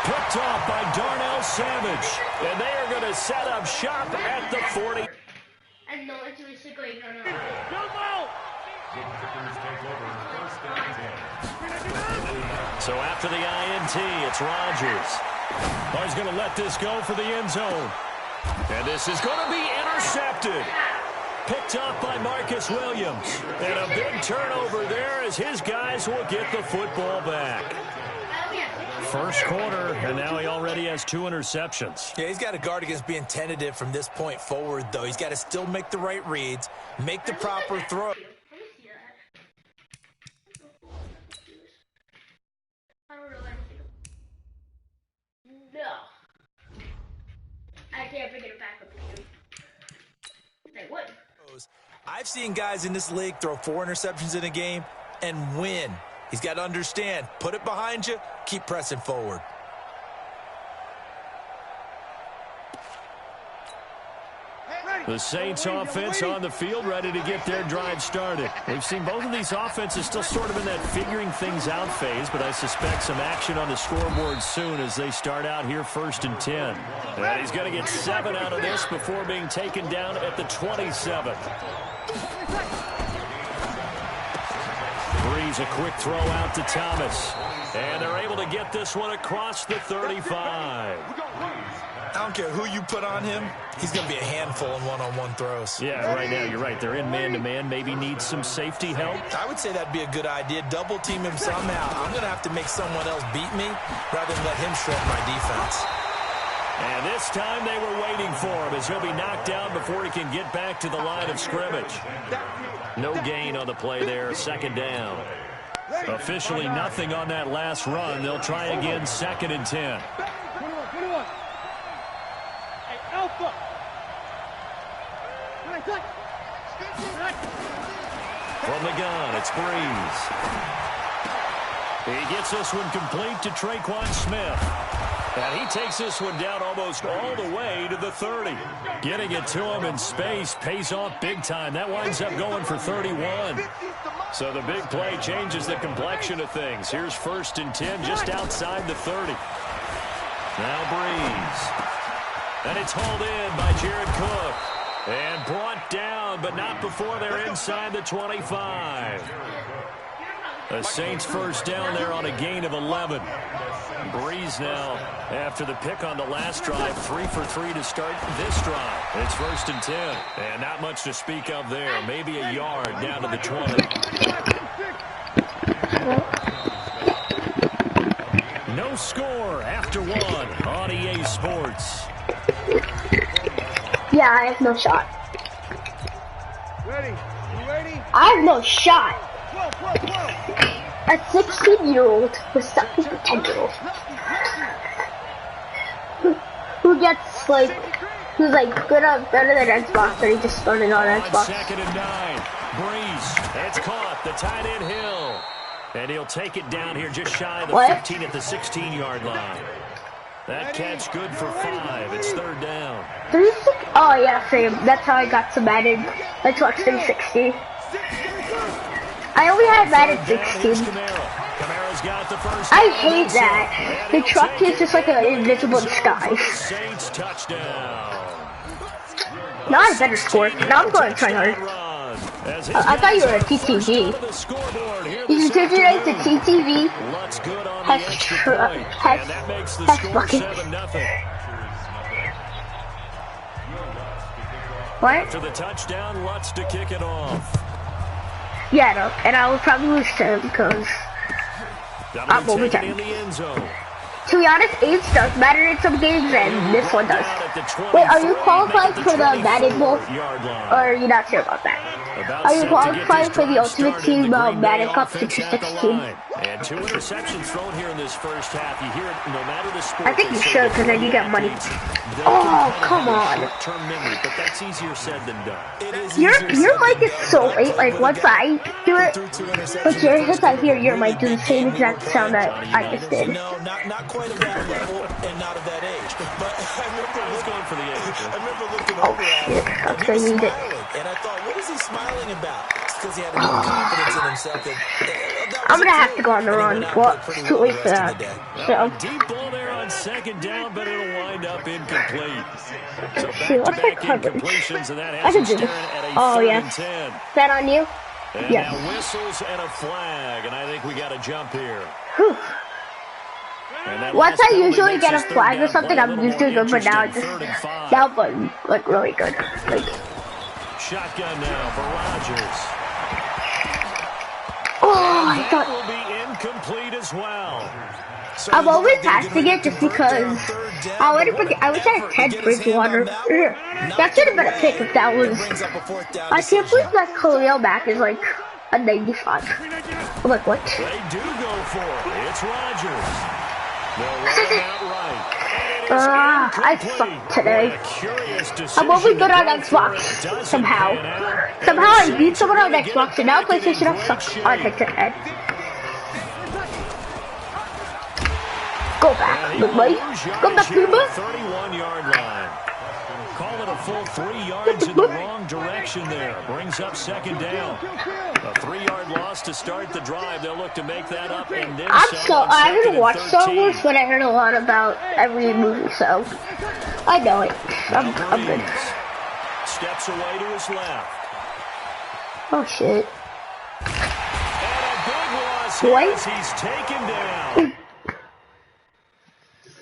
Picked off by Darnell Savage. And they are going to set up shop at the 40. And no, it's really going on. So after the INT, it's Rodgers. Oh, he's going to let this go for the end zone. And this is going to be intercepted. Picked up by Marcus Williams. And a big turnover there as his guys will get the football back. First quarter, and now he already has 2 interceptions. Yeah, he's got to guard against being tentative from this point forward, though. He's got to still make the right reads, make the proper throw. No. I can't bring it back up again. They would. I've seen guys in this league throw 4 interceptions in a game and win. He's got to understand, put it behind you, keep pressing forward. The Saints offense on the field, ready to get their drive started. We've seen both of these offenses still sort of in that figuring things out phase, but I suspect some action on the scoreboard soon as they start out here 1st and 10. And he's going to get 7 out of this before being taken down at the 27. Breeze, a quick throw out to Thomas. And they're able to get this one across the 35. I don't care who you put on him, he's going to be a handful in one-on-one throws. Yeah, right now, you're right. They're in man-to-man. Maybe need some safety help. I would say that'd be a good idea. Double team him somehow. I'm going to have to make someone else beat me rather than let him shred my defense. And this time they were waiting for him as he'll be knocked down before he can get back to the line of scrimmage. No gain on the play there, 2nd down. Officially nothing on that last run. They'll try again, 2nd and 10. Alpha. From the gun, it's Breeze. He gets this one complete to Traquan Smith. And he takes this one down almost all the way to the 30. Getting it to him in space pays off big time. That winds up going for 31. So the big play changes the complexion of things. Here's 1st and 10 just outside the 30. Now Breeze. And it's hauled in by Jared Cook. And brought down, but not before they're inside the 25. The Saints 1st down there on a gain of 11. Breeze now, after the pick on the last drive, 3 for 3 to start this drive. It's 1st and 10. And not much to speak of there. Maybe a yard down to the 20. No score after 1 on EA Sports. Yeah, I have no shot. Ready? You ready? I have no shot. Whoa. A 16-year-old with such potential. Who gets like, who's like good at better than Xbox, but he just started on Xbox. 2nd and 9. Breeze. It's caught. The tight end Hill. And he'll take it down here just shy of the 15 at the 16-yard line. That catch good for 5. It's 3rd down. 360? Oh yeah, same. That's how I got to Madden. Xbox 360. I only had Madden 16. I hate that. The truck is just like an invisible disguise. Saints touchdown. Now I better score. Now I'm going to try hard. I thought you were a TTV. You can change your name to TTV. Has fucking. What? To the touchdown, Lutz to kick it off. Yeah, no, and I will probably lose to him because I'm overtime. In the end zone. To be honest, age does matter in some games, and this one does. Wait, are you qualified for the Madden Bowl? Or are you not sure about that? Are you qualified for the Ultimate Team Madden Cup 2016? And 2 interceptions thrown here in this first half. You hear it no matter the sport. I think you should, because then you get money. Oh, come on. Short-term memory, but that's easier said than done. Your mic is so late. Like, once I do it, once I hear your mic do the same exact sound that I just did. No, not quite of that level and not of that age. But I remember going for the age. I remember looking over at him. That's why you need it. And I thought, what is he smiling about? It's because he had enough confidence in himself. I'm gonna have to go on the run. Well, it's too late for that. So. Deep ball there on 2nd down, but it'll wind up incomplete. So See, what's my coverage? I can do this. Oh, yes. Is that on you? And yes. Now whistles and a flag, and I think we got a jump here. Whew. Once I usually get a flag or something, I'm usually good, but now it's just now, but like really good. Like. Shotgun now for Rodgers. Oh, I thought. Will be incomplete as well. I'm always passing it just because I wish I had Ted Bridgewater. That should have been a pick if that was. I can't believe that Khalil Mack is like a 95. I'm like, what? They do go for it. It's Rodgers. I suck today. I'm only good on Xbox somehow. Somehow I beat someone on Xbox, and now PlayStation sucks on head-to-head. Go back, little boy. Go back, little boy. 31-yard line. call it a full 3 yards in the wrong direction there. Brings up second down. A 3-yard loss to start the drive. They'll look to make that up. And then I haven't watched Star Wars, but I heard a lot about every movie, so I know it. I'm good. Steps away to his left. Oh shit. And a big loss as he's taken down.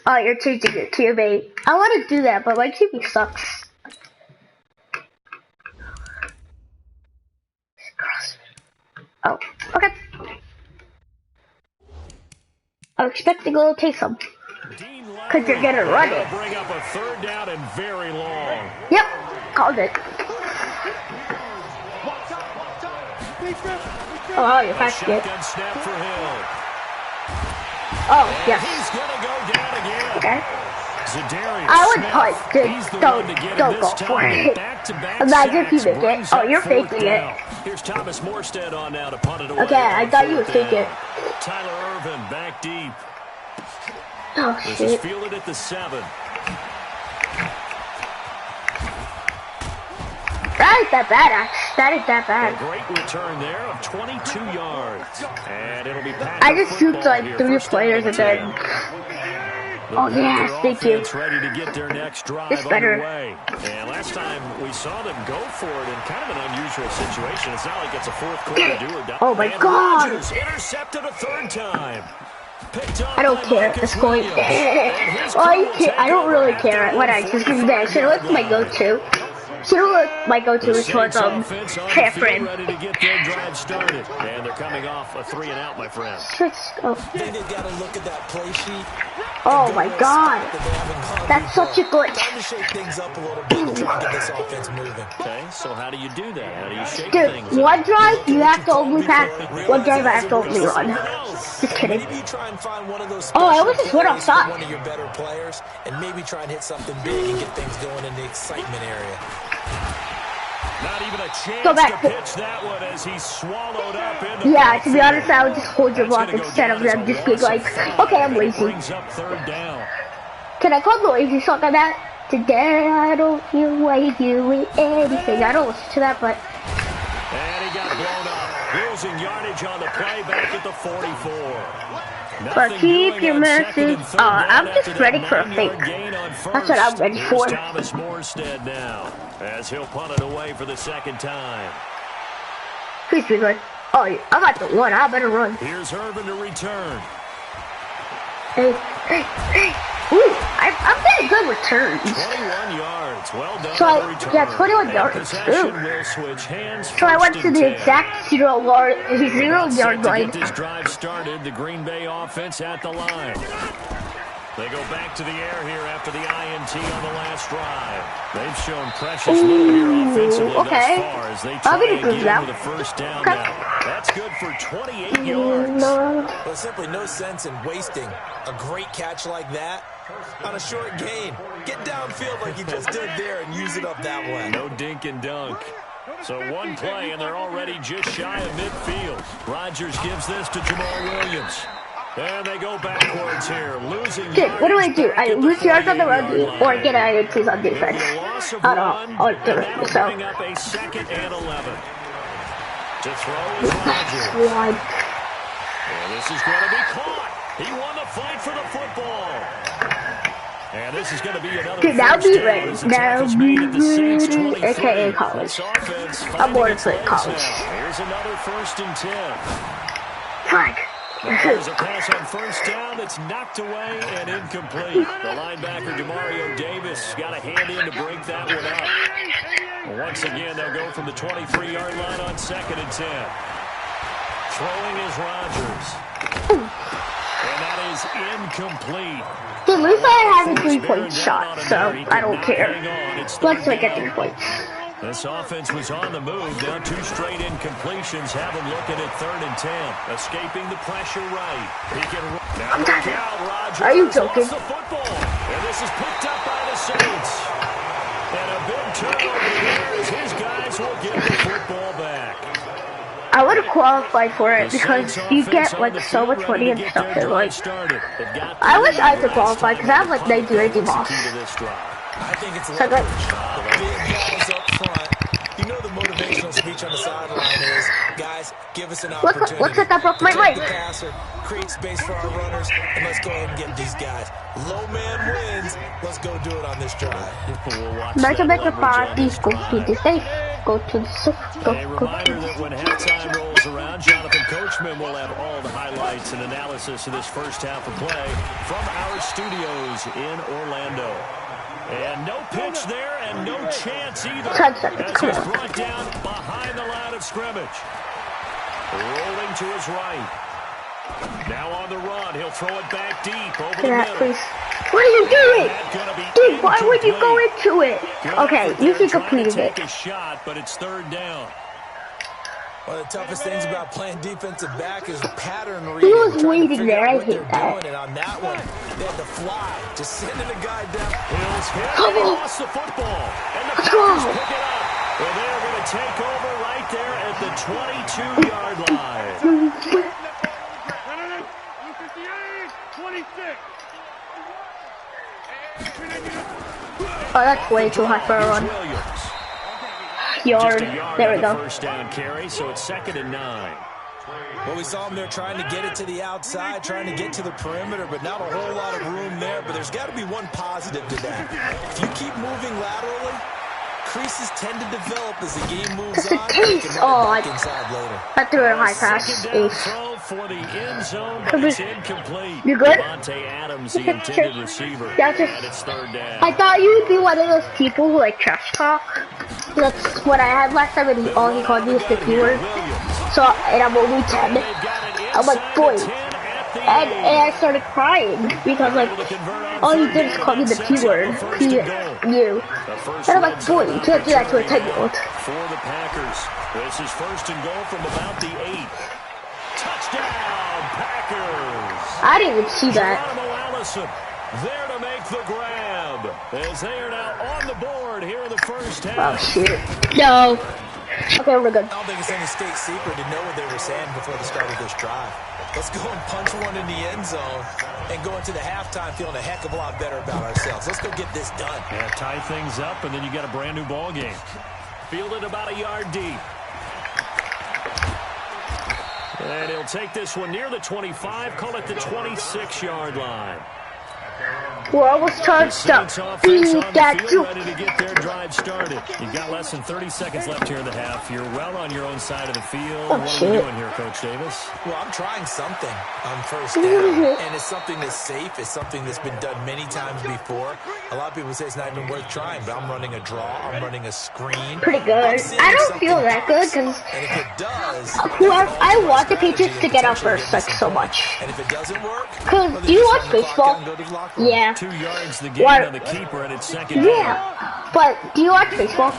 Oh, you're changing your QB. I want to do that, but my QB sucks. Oh, okay. I'm expecting a little Taysom. Because you're going to run it. Bring up a 3rd down and very long. Yep, called it. Oh, you're fast it. Snap for Hill. Oh, yes. He's going to go down again. Okay. Zadarius I would punt. Don't go for it. Imagine if you make it. Oh, you're faking it. Here's Thomas Morstead on now to punt it away. Okay, I thought you would fake it. Tyler Irvin back deep. Oh, this shit. is fielded at the 7. That ain't that bad, actually. That ain't that bad. A great return there of 22 yards. And it'll be I just shoot like 3 players and then... Oh, yes, thank you. Ready to get their next drive it's better. Underway. And last time we saw them go for it in kind of an unusual situation. It's not like it's a 4th quarter do or die. Oh, my God. Rodgers intercepted a 3rd time. I don't care. It's going. I don't really care what I just give that. Should have looked my go-to. Should have looked my go-to which was Catherine. Ready to get their drive started, and they're coming off a 3 and out, my friend. Oh. They've got to look at that play sheet. Oh my God, that's such a glitch. Time to shake things up a little bit and try to get this offense moving. Okay, so how do you do that? How do you shake things? Dude, one drive you have to only pass. One drive I have to only run. Just kidding. Maybe you try and find one of those. Oh, I almost just went outside. One of your better players, and maybe try and hit something big and get things going in the excitement area. Not even a chance Go back. to pitch that one as he's swallowed up in the yeah, to be honest, I would just hold your block instead of them just being like, okay, I'm lazy. Can I call the lazy song on that? Today I don't feel like doing anything. I don't listen to that, but... And he got blown up. Losing yardage on the play back at the 44. But keep your message. I'm just ready for a fake. That's what I'm ready for. Thomas Morstead now, as he'll punt it away for the 2nd time. Please be good. Oh, I got the 1. I better run. Here's Irvin to return. Hey. Ooh, I'm getting good returns. 21 yards. Well done. So 21 yards. Ooh. So I went to the exact 0 yard line. Get this drive started. The Green Bay offense at the line. They go back to the air here after the INT on the last drive. They've shown precious little here offensively thus far as they try again with a 1st down now. That's good for 28 yards. But simply no sense in wasting a great catch like that on a short gain. Get downfield like you just did there and use it up that way. No dink and dunk. So 1 play and they're already just shy of midfield. Rodgers gives this to Jamal Williams. And they go backwards here, losing. Dude, what do I do? I lose yards on the run or get INTs on defense? I don't know. I'll do it. So. Bring up a 2nd and 11. To throw is Rodgers. And this is going to be caught. He won the fight for the football. And this is going to be another. Dude, now be ready. Now be ready. AKA college. I'm more to college. Here's another 1st and 10. Fine. There's a pass on 1st down that's knocked away and incomplete. The linebacker, Demario Davis, got a hand in to break that one up. Once again, they'll go from the 23-yard line on 2nd and 10. Throwing is Rodgers. And that is incomplete. Dude, at least I have a 3-point shot, so I don't care. Let's make it 3 points. This offense was on the move. Now 2 straight incompletions have him looking at 3rd and 10. Escaping the pressure right. He can now look out. Rodgers are you joking? The football. And this is picked up by the Saints. And a big turnover here as his guys will get the football back. I would have qualified for it because you get like so much money and stuff. And, like, I wish I could qualify because I have like 90 rating off. I think it's leverage. The big guys up front. You know the motivational speech on the sideline is, guys, give us an opportunity. What's that broke my Protect leg? the passer, create space for our runners, and let's go ahead and get these guys. Low man wins. Let's go do it on this drive. Better parties, go to the safe. Go to the safe. A reminder that when halftime rolls around, Jonathan Coachman will have all the highlights and analysis of this first half of play from our studios in Orlando. And no pitch there and no chance either. As he's brought down behind the line of scrimmage. Rolling to his right. Now on the run. He'll throw it back deep over the middle. Please. What are you doing? Dude, why would you go into it? Okay, you can complete it. Take a shot, but it's third down. One of the toughest things about playing defensive back is pattern He reading. was waiting there. I hate that. And on that one, they had to fly. Just sending a guy down. Hills hit. Come They on. lost the football. And the Let's Packers go. pick it up. Well, they're going to take over right there at the 22-yard line. 26. Oh, that's way too high for a run. Williams. Yard. Just a yard There we on the go. first down carry, so it's 2nd and 9. Well, we saw them there trying to get it to the outside, trying to get to the perimeter, but not a whole lot of room there. But there's got to be one positive to that. If you keep moving laterally, creases tend to develop as the game moves on. Case. Oh, Inside later. I threw a high pass. Second down Ace. throw for the end zone, but it's incomplete. You good? Devontae Adams, the intended receiver, Yeah, just- and it's 3rd down. I thought you would be one of those people who like trash talk. That's what I had last time, and all he called me was the P word. So, and I'm only 10. I'm like, boy. And I started crying because, like, all he did is call me the P word. P-U. And I'm like, boy, you can't do that to a 10-year-old. For the Packers, this is 1st and goal from about the 8. Touchdown, Packers! I didn't even see that. Geronimo Allison there to make the grab as they are now on the board here in the first Oh, half. shit. No. Okay, we're good. I don't think it's any state secret to know what they were saying before the start of this drive. Let's go and punch one in the end zone and go into the halftime feeling a heck of a lot better about ourselves. Let's go get this done. Yeah, tie things up, and then you got a brand new ball game. Fielded about a yard deep. And he'll take this one near the 25, call it the 26-yard line. We're almost charged up. Offense on the That field, too. ready to get their drive started. You've got less than 30 seconds left here in the half. You're well on your own side of the field. Oh, what shit. are we doing here, Coach Davis? Well, I'm trying something on first down, and it's something that's safe. It's something that's been done many times before. A lot of people say it's not even worth trying, but I'm running a draw. I'm running a screen. Pretty good. I don't feel that good because And if it does, I want the Patriots to get out first, like, so much. and if it doesn't work, Because well, do you then watch just run the clock baseball? out and go to the locker room. Yeah. 2 yards the gain What? on the keeper, and it's 2nd down. Yeah. But do you watch baseball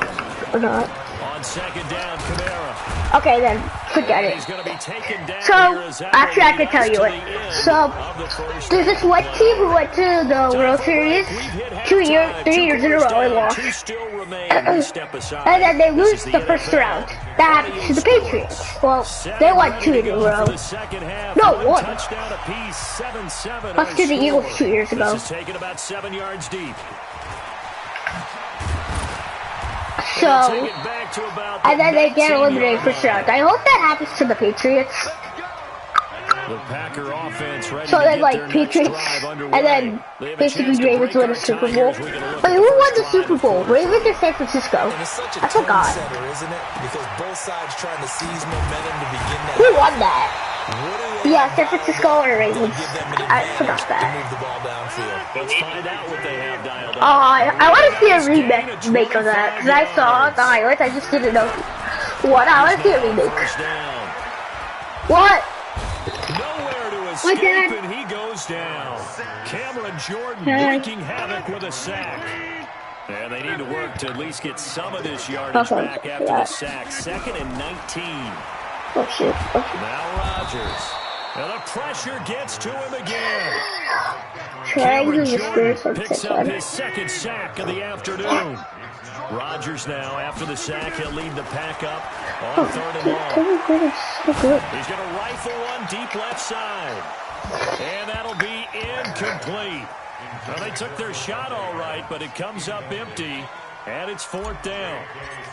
or not? On 2nd down, Kamara. Okay, then forget it. He's going to be taken down So, here as that actually, I will can tell lead you us it. to the end So, of the first there's this one team who went to the World Series 3 years in a row and lost. Two still remain. We step aside. And then they This lose is the first NFL. round. That happened to the Patriots. Well, they won 2 in a row. No, one. Touchdown apiece, 7-7. Lost to the Eagles 2 years ago. This is taken about 7 yards deep. So, Take it back to about and then they get 19 eliminated yard first round. I hope that happens to the Patriots. The Packer offense ready So to then, get like, their next Patriots, drive underway. and then They have a basically chance to Ravens break win our the Super tie Bowl. here as we get a look Wait, at who the won first the drive Super of the Bowl? football Ravens or game. San Francisco? And it's such a I tone forgot. setter, isn't it? Because both sides trying to seize momentum to begin that. Who won that? What do they Yeah, have San Francisco or Ravens. give them an I advantage forgot to that. move the ball downfield? Let's find out what they have dialed up. I want to see a remake of that because I saw the highlights. I just didn't know what. I want to see a remake. First down. What? Nowhere to My escape, dad. and he goes down. Cameron Jordan Hey. wreaking havoc with a sack. And they need to work to at least get some of this yardage Okay, back after yeah. the sack. 2nd and 19. Oh shit. Okay. Now Rodgers. And the pressure gets to him again. Trying to Cameron disperse Jordan from picks up one. his 2nd sack of the afternoon. Rodgers now, after the sack, he'll lead the pack up on 3rd and long. Kevin is so good. He's going to rifle one deep left side. And that'll be incomplete. Well, they took their shot all right, but it comes up empty, and it's 4th down.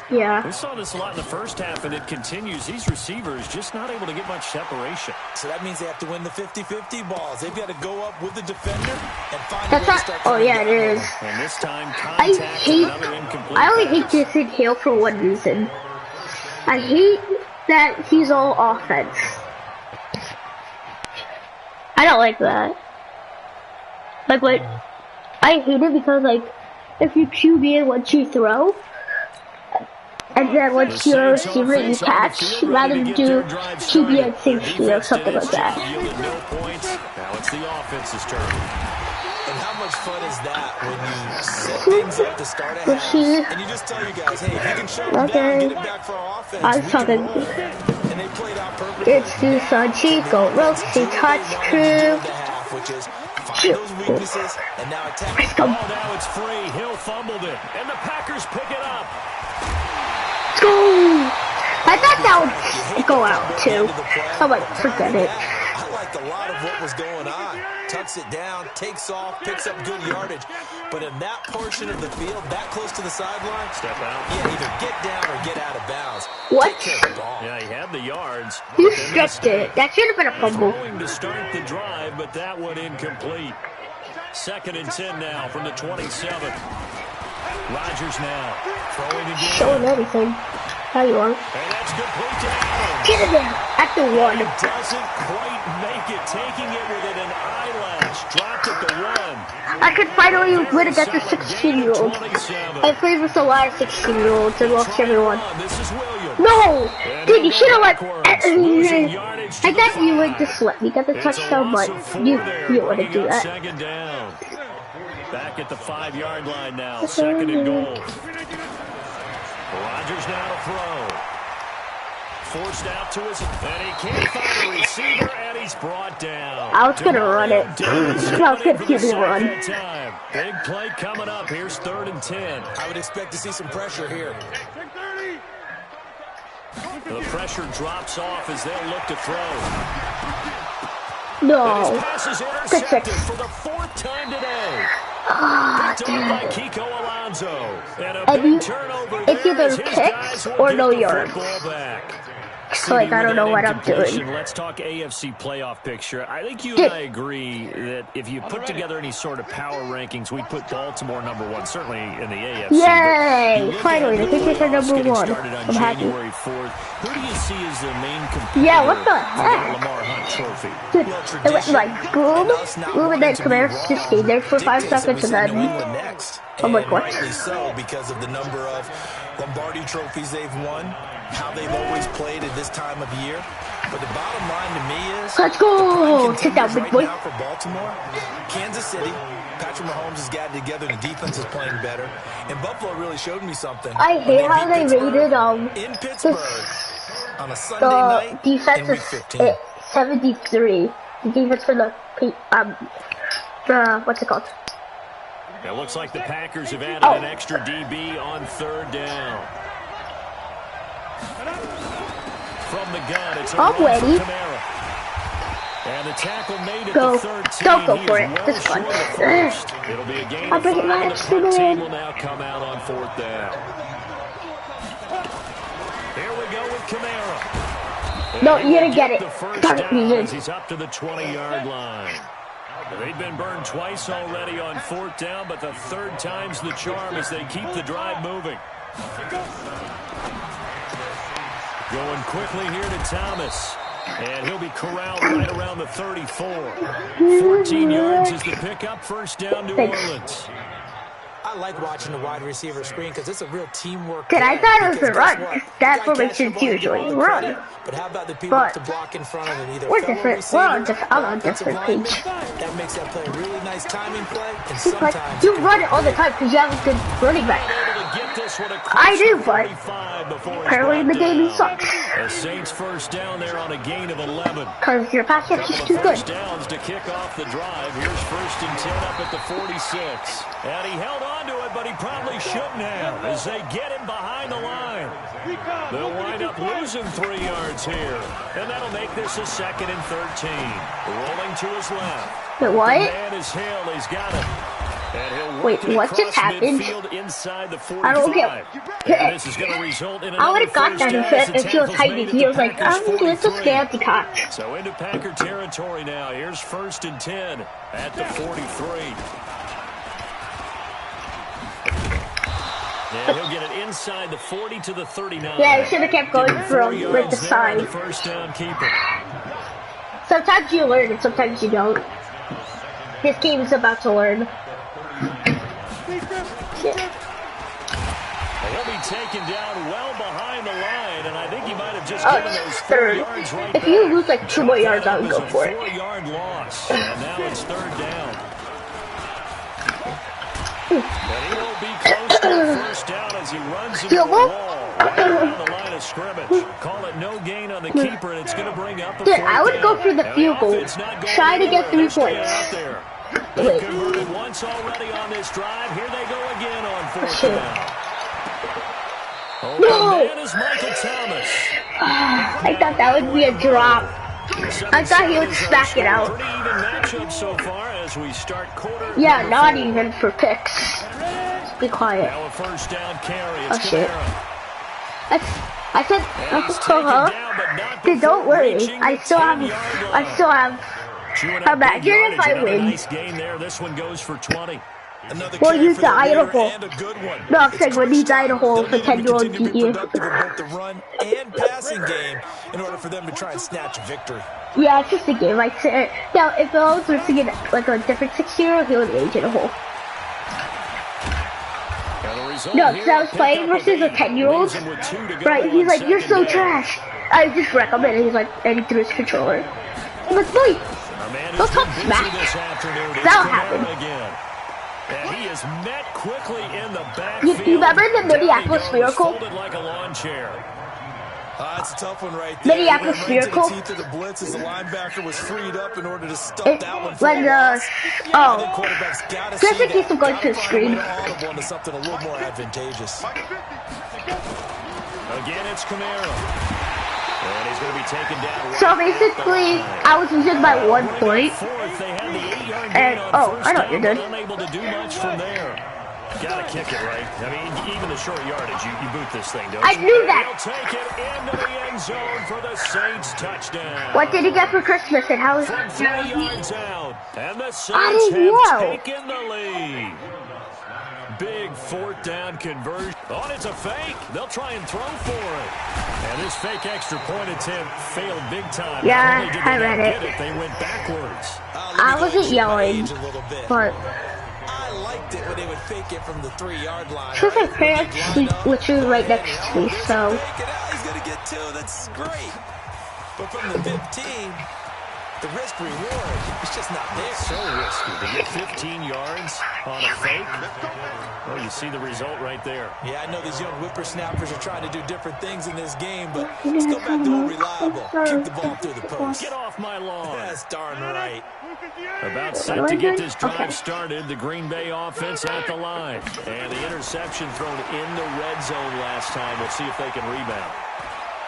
Yeah. We saw this a lot in the first half, and it continues. These receivers just not able to get much separation. So that means they have to win the 50-50 balls. They've got to go up with the defender and find That's a way not, to start. oh yeah, it is. And this time, I only hate Jason Hill for one reason. I hate that he's all offense. I don't like that. Like, what? I hate it because, like, if you QB once you throw, and then once you're receiver you catch, rather than do QB and safety or something like that. Now it's the offense's turn. And how much fun is that when you set things up to start a half, and you just tell your guys, hey, if you can shut them down, get it back for our offense, I was talking. And they played out perfectly. It's the Sanchico Roasty Touch Crew. Which is find those weaknesses and now attack. Oh, now it's free. Hill fumbled it, and the Packers pick it up. Go! I thought that would go out too. I'm like, forget it. I liked a lot of what was going on. Tucks it down, takes off, picks up good yardage. But in that portion of the field, that close to the sideline, step out. Yeah, either get down or get out of bounds. What? Take care of the ball. Yeah, he had the yards. You stretched it. That should have been a fumble. Throwing to start the drive, but that one incomplete. 2nd and 10 now from the 27. Rodgers now throwing again. Showing everything. How you are. And that's complete to Adams. Get in there. At the 1. He doesn't quite make it. Taking it within an eyelash. Dropped at the 1. I could finally win against a 16-year-old. I played with a lot of 16-year-olds and lost everyone. No! Dude, you should have let... I thought you would just let me get the touchdown, but you wouldn't do that. 2nd down. Back at the 5-yard line now. 2nd and goal. Rodgers now to throw. Forced out to his... And he can't find a receiver, and he's brought down. I was going to run it. I was going to give me one. Big play coming up. Here's 3rd and 10. I would expect to see some pressure here. The pressure drops off as they'll look to throw. No. His pass is intercepted for the 4th time today. Picked up by Kiko Alonso. And a big turnover it's either kicks or no yards. So, like, I don't know what I'm doing. Let's talk AFC playoff picture. I think you and I agree that if you put together any sort of power rankings, we'd put Baltimore #1, certainly in the AFC. Yay! Finally, the Patriots are #1. I'm happy. January 4th. Who do you see as their main competitor? Yeah, what the heck? Lamar Hunt Trophy. Dude, it went like boom, boom, and then Kamara just stayed there for 5 seconds, and then I'm like, what? Rightly so, because of the number of Lombardi trophies they've won, how they've always played at this time of year. But the bottom line to me is, let's go! Sit down, big boy. Now for Baltimore, Kansas City, Patrick Mahomes has gotten together, the defense is playing better, and Buffalo really showed me something. I hate how they rated in Pittsburgh on a Sunday night defense is 73. The defense for the what's it called? It looks like the Packers have added an extra DB on 3rd down. From the gun, it's a run for Kamara. And the tackle made it to 13. Don't go for it. This is fun. It'll be a gain of 5, and the front team will now come out on 4th down. Here we go with Kamara. No, you didn't get it. The first down as he's up to the 20-yard line. They've been burned twice already on 4th down, but the 3rd time's the charm as they keep the drive moving. Going quickly here to Thomas. And he'll be corralled right around the 34. 14 yards is the pickup. 1st down, New Orleans. I like watching the wide receiver screen because it's a real teamwork. Dude, I thought it was a run. That formation's usually run. But how about the people to block in front of it? Either we're different. I'm on a different page. That makes that play a really nice timing play. And sometimes you run it all the time because you have a good running back. I do, but apparently the game sucks. The Saints 1st down there on a gain of 11. Because your pass catch is too good. Downs to kick off the drive. Here's 1st and 10 up at the 46. And he held on to it, but he probably shouldn't have as they get him behind the line. They'll wind up losing 3 yards here. And that'll make this a 2nd and 13. Rolling to his left. Wait, what? Man is Hill. He's got it. And he'll Wait, what just happened? Inside the 45. I don't get. This is going to result in I would have got that if he was hiding. He was like, let's just stay at the catch. So into Packer territory now. Here's 1st and 10 at the 43. Yeah, he'll get it inside the 40 to the 39. Yeah, he should have kept going from like the side. First down keeper. Sometimes you learn and sometimes you don't. This game is about to learn. He'll be taken down well behind the line, and I think he might have just given those 3 yards right if you lose like 2 more yards, I would go for it. 4-yard loss, and now it's 3rd down. And he will be close to the 1st down as he runs into the wall right around the line of scrimmage. Call it no gain on the keeper, and it's going to bring up a 4th I would go for the field goal. Try to get 3 points. They've converted once already on this drive. Here they go again on 4th down. No! Man is Michael Thomas. I thought that would be a drop. I thought he would smack it out. Pretty even matchup so far as we start quarter. Yeah, not even for picks. Be quiet. Now a 1st down carry. Oh shit. I said, dude, don't worry. I still have. Imagine if I win. Nice game there. This one goes for 20. We'll use the Idaho. No, I'm saying we'll use the Idaho for 10-year-old GE. Both the run and passing game in order for them to try and snatch a victory. Yeah, it's just a game. I said. Now, if I was to get like a different 6-year-old, he would age in a hole. No, because I was playing versus a 10-year-old. Right? He's like, "You're so trash." I just wreck him, and he's like, and he threw his controller. I'm like, "Boy, don't talk smack." That'll happen. And he is met quickly in the back. You remember the Minneapolis Miracle? Like a lawn chair. That's a tough one right there. Minneapolis Miracle. The teeth of the blitz as the linebacker was freed up in order to stop that one. When just in case I'm going to the screen. To something a little more advantageous. Again, it's Camaro. And he's going to be taken down. So basically, I was losing by 1 point. And I know what you're doing. Unable to do much from there. Gotta kick it, right? I mean, even the short yardage, you boot this thing, don't you? I knew that. He'll take it into the end zone for the Saints touchdown. What did he get for Christmas and how is from 3 yards out? And the Saints have taken the lead. Big 4th down conversion. Oh, it's a fake. They'll try and throw for it. And this fake extra point attempt failed big time. Yeah, I read it. They went backwards. I wasn't yelling, but I liked it when they would fake it from the 3-yard line. because my parents sleep literally right next to me, so. He's gonna get 2. That's great. But from the 15. The risk reward is just not there. So risky to get 15 yards on a fake. Well, you see the result right there. Yeah, I know these young whippersnappers are trying to do different things in this game, but let's go back to a reliable. Kick the ball through the post. Get off my lawn. That's darn right. About set to get this drive started. The Green Bay offense at the line. And the interception thrown in the red zone last time. We'll see if they can rebound.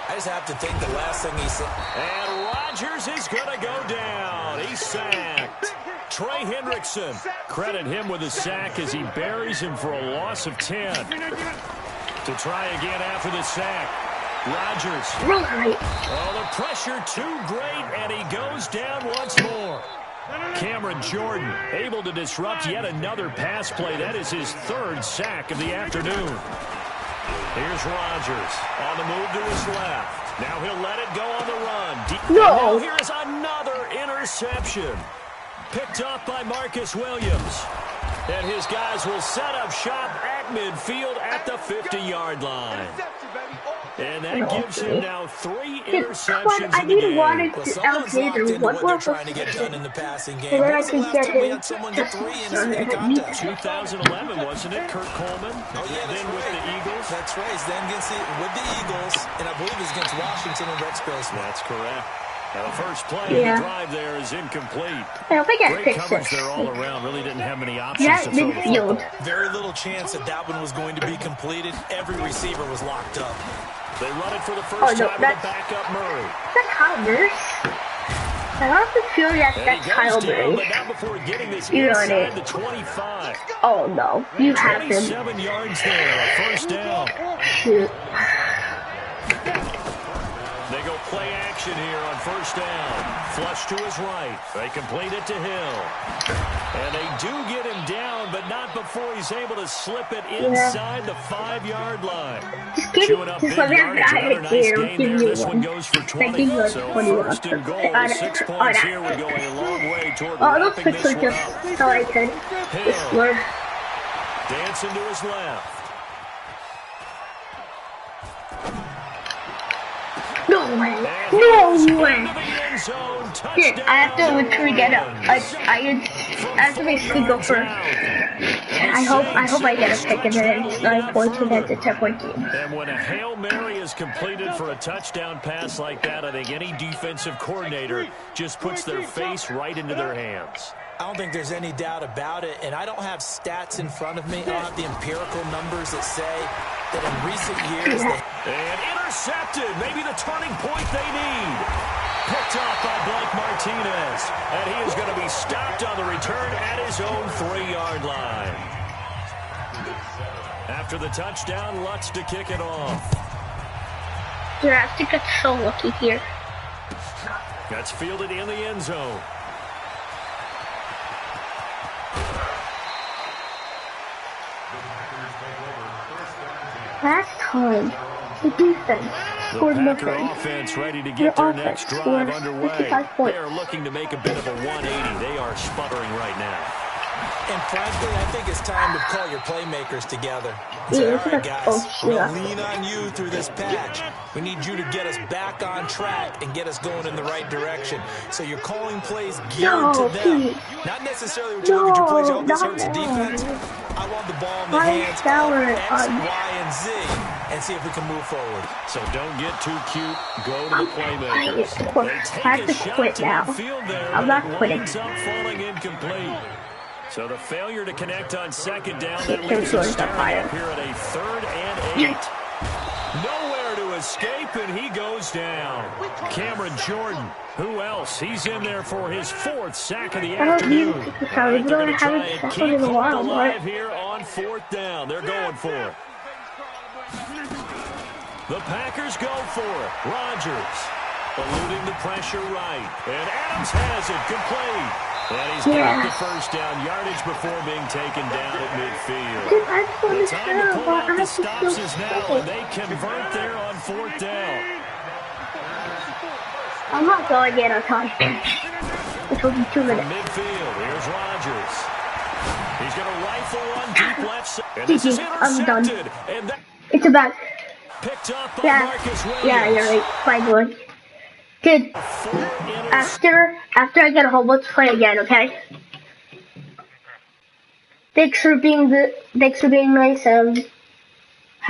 I just have to think the last thing he said. And Rodgers is going to go down. He's sacked. Trey Hendrickson. Credit him with a sack as he buries him for a loss of 10. To try again after the sack. Rodgers. Oh, the pressure too great, and he goes down once more. Cameron Jordan able to disrupt yet another pass play. That is his 3rd sack of the afternoon. Here's Rodgers on the move to his left. Now he'll let it go on the run. No. Now here's another interception. Picked up by Marcus Williams. And his guys will set up shop at midfield at the 50-yard line. And that gives him now 3 interceptions in the game. Well, someone's locked into what they're trying to get done in the passing game. And then I can get we had someone get 3 in a contest? 2011, wasn't it? Kurt Coleman. Oh, yeah, then with the Eagles. That's right. Then with the Eagles, and I believe it was against Washington and Rex Grossman. That's correct. Now the first play of the drive there is incomplete. I don't think I Great fixed coverage it. there all around. Really didn't have many options to throw the football. Very little chance that one was going to be completed. Every receiver was locked up. They run it for the first time with a backup Murray. Is that Connors? I also feel that's childish. You know it. Oh no, you have him. 27 yards there, a first down. Shoot. They go play action here on first down. Flush to his right. They complete it to Hill. And they do get him down, but not before he's able to slip it inside the 5-yard line. Just let me have the idea. Give me This one one. goes for 20. So first and goal, 6 points here would go a long way toward those wrapping picks this are one just up. so I could explore. Dancing to his left. No way. No way. Here, I have to literally get up. I have to basically go for. I hope I get a pick and then it's 9 points and that's a 10-point game. And when a Hail Mary is completed for a touchdown pass like that, I think any defensive coordinator just puts their face right into their hands. I don't think there's any doubt about it, and I don't have stats in front of me. I don't have the empirical numbers that say that in recent years... And intercepted, maybe the turning point they need. Picked off by Blake Martinez, and he is going to be stopped on the return at his own 3-yard line. After the touchdown, Lutz to kick it off. Dude, I think it's so lucky here. That's fielded in the end zone. Last time, the defense scored nothing. Offense ready to get their next drive underway. They are looking to make a bit of a 180. They are sputtering right now. And frankly, I think it's time to call your playmakers together. Yeah, all right, guys, we're going to lean on you through this patch. We need you to get us back on track and get us going in the right direction. So you're calling plays geared to them. Not necessarily what you look at your plays. Oh, this hurts the defense. I want the ball in the hands of X, Y, and Z and see if we can move forward. So don't get too cute. Go to the playmakers. I have to quit now. I'm not quitting. Up falling incomplete. So the failure to connect on second down, that leaves us starting up here at a 3rd and 8. Nowhere to escape, and he goes down. Cameron Jordan, who else? He's in there for his 4th sack of the afternoon. They're going to try and keep him alive here on 4th down. They're going for it. The Packers go for it. Rodgers eluding the pressure right. And Adams has it complete. And he's got the first down yardage before being taken down at midfield. The time to pull out the stops is now, and they convert there on 4th down. I'm not going in on time. It will be 2 minutes. Midfield, here's Rodgers. He's going to rifle one deep left side. And this is I'm done. And It's about. Picked up by Marcus Williams. Yeah, you're right. Fine one. Dude, after I get home, let's play again, okay? Thanks for being nice,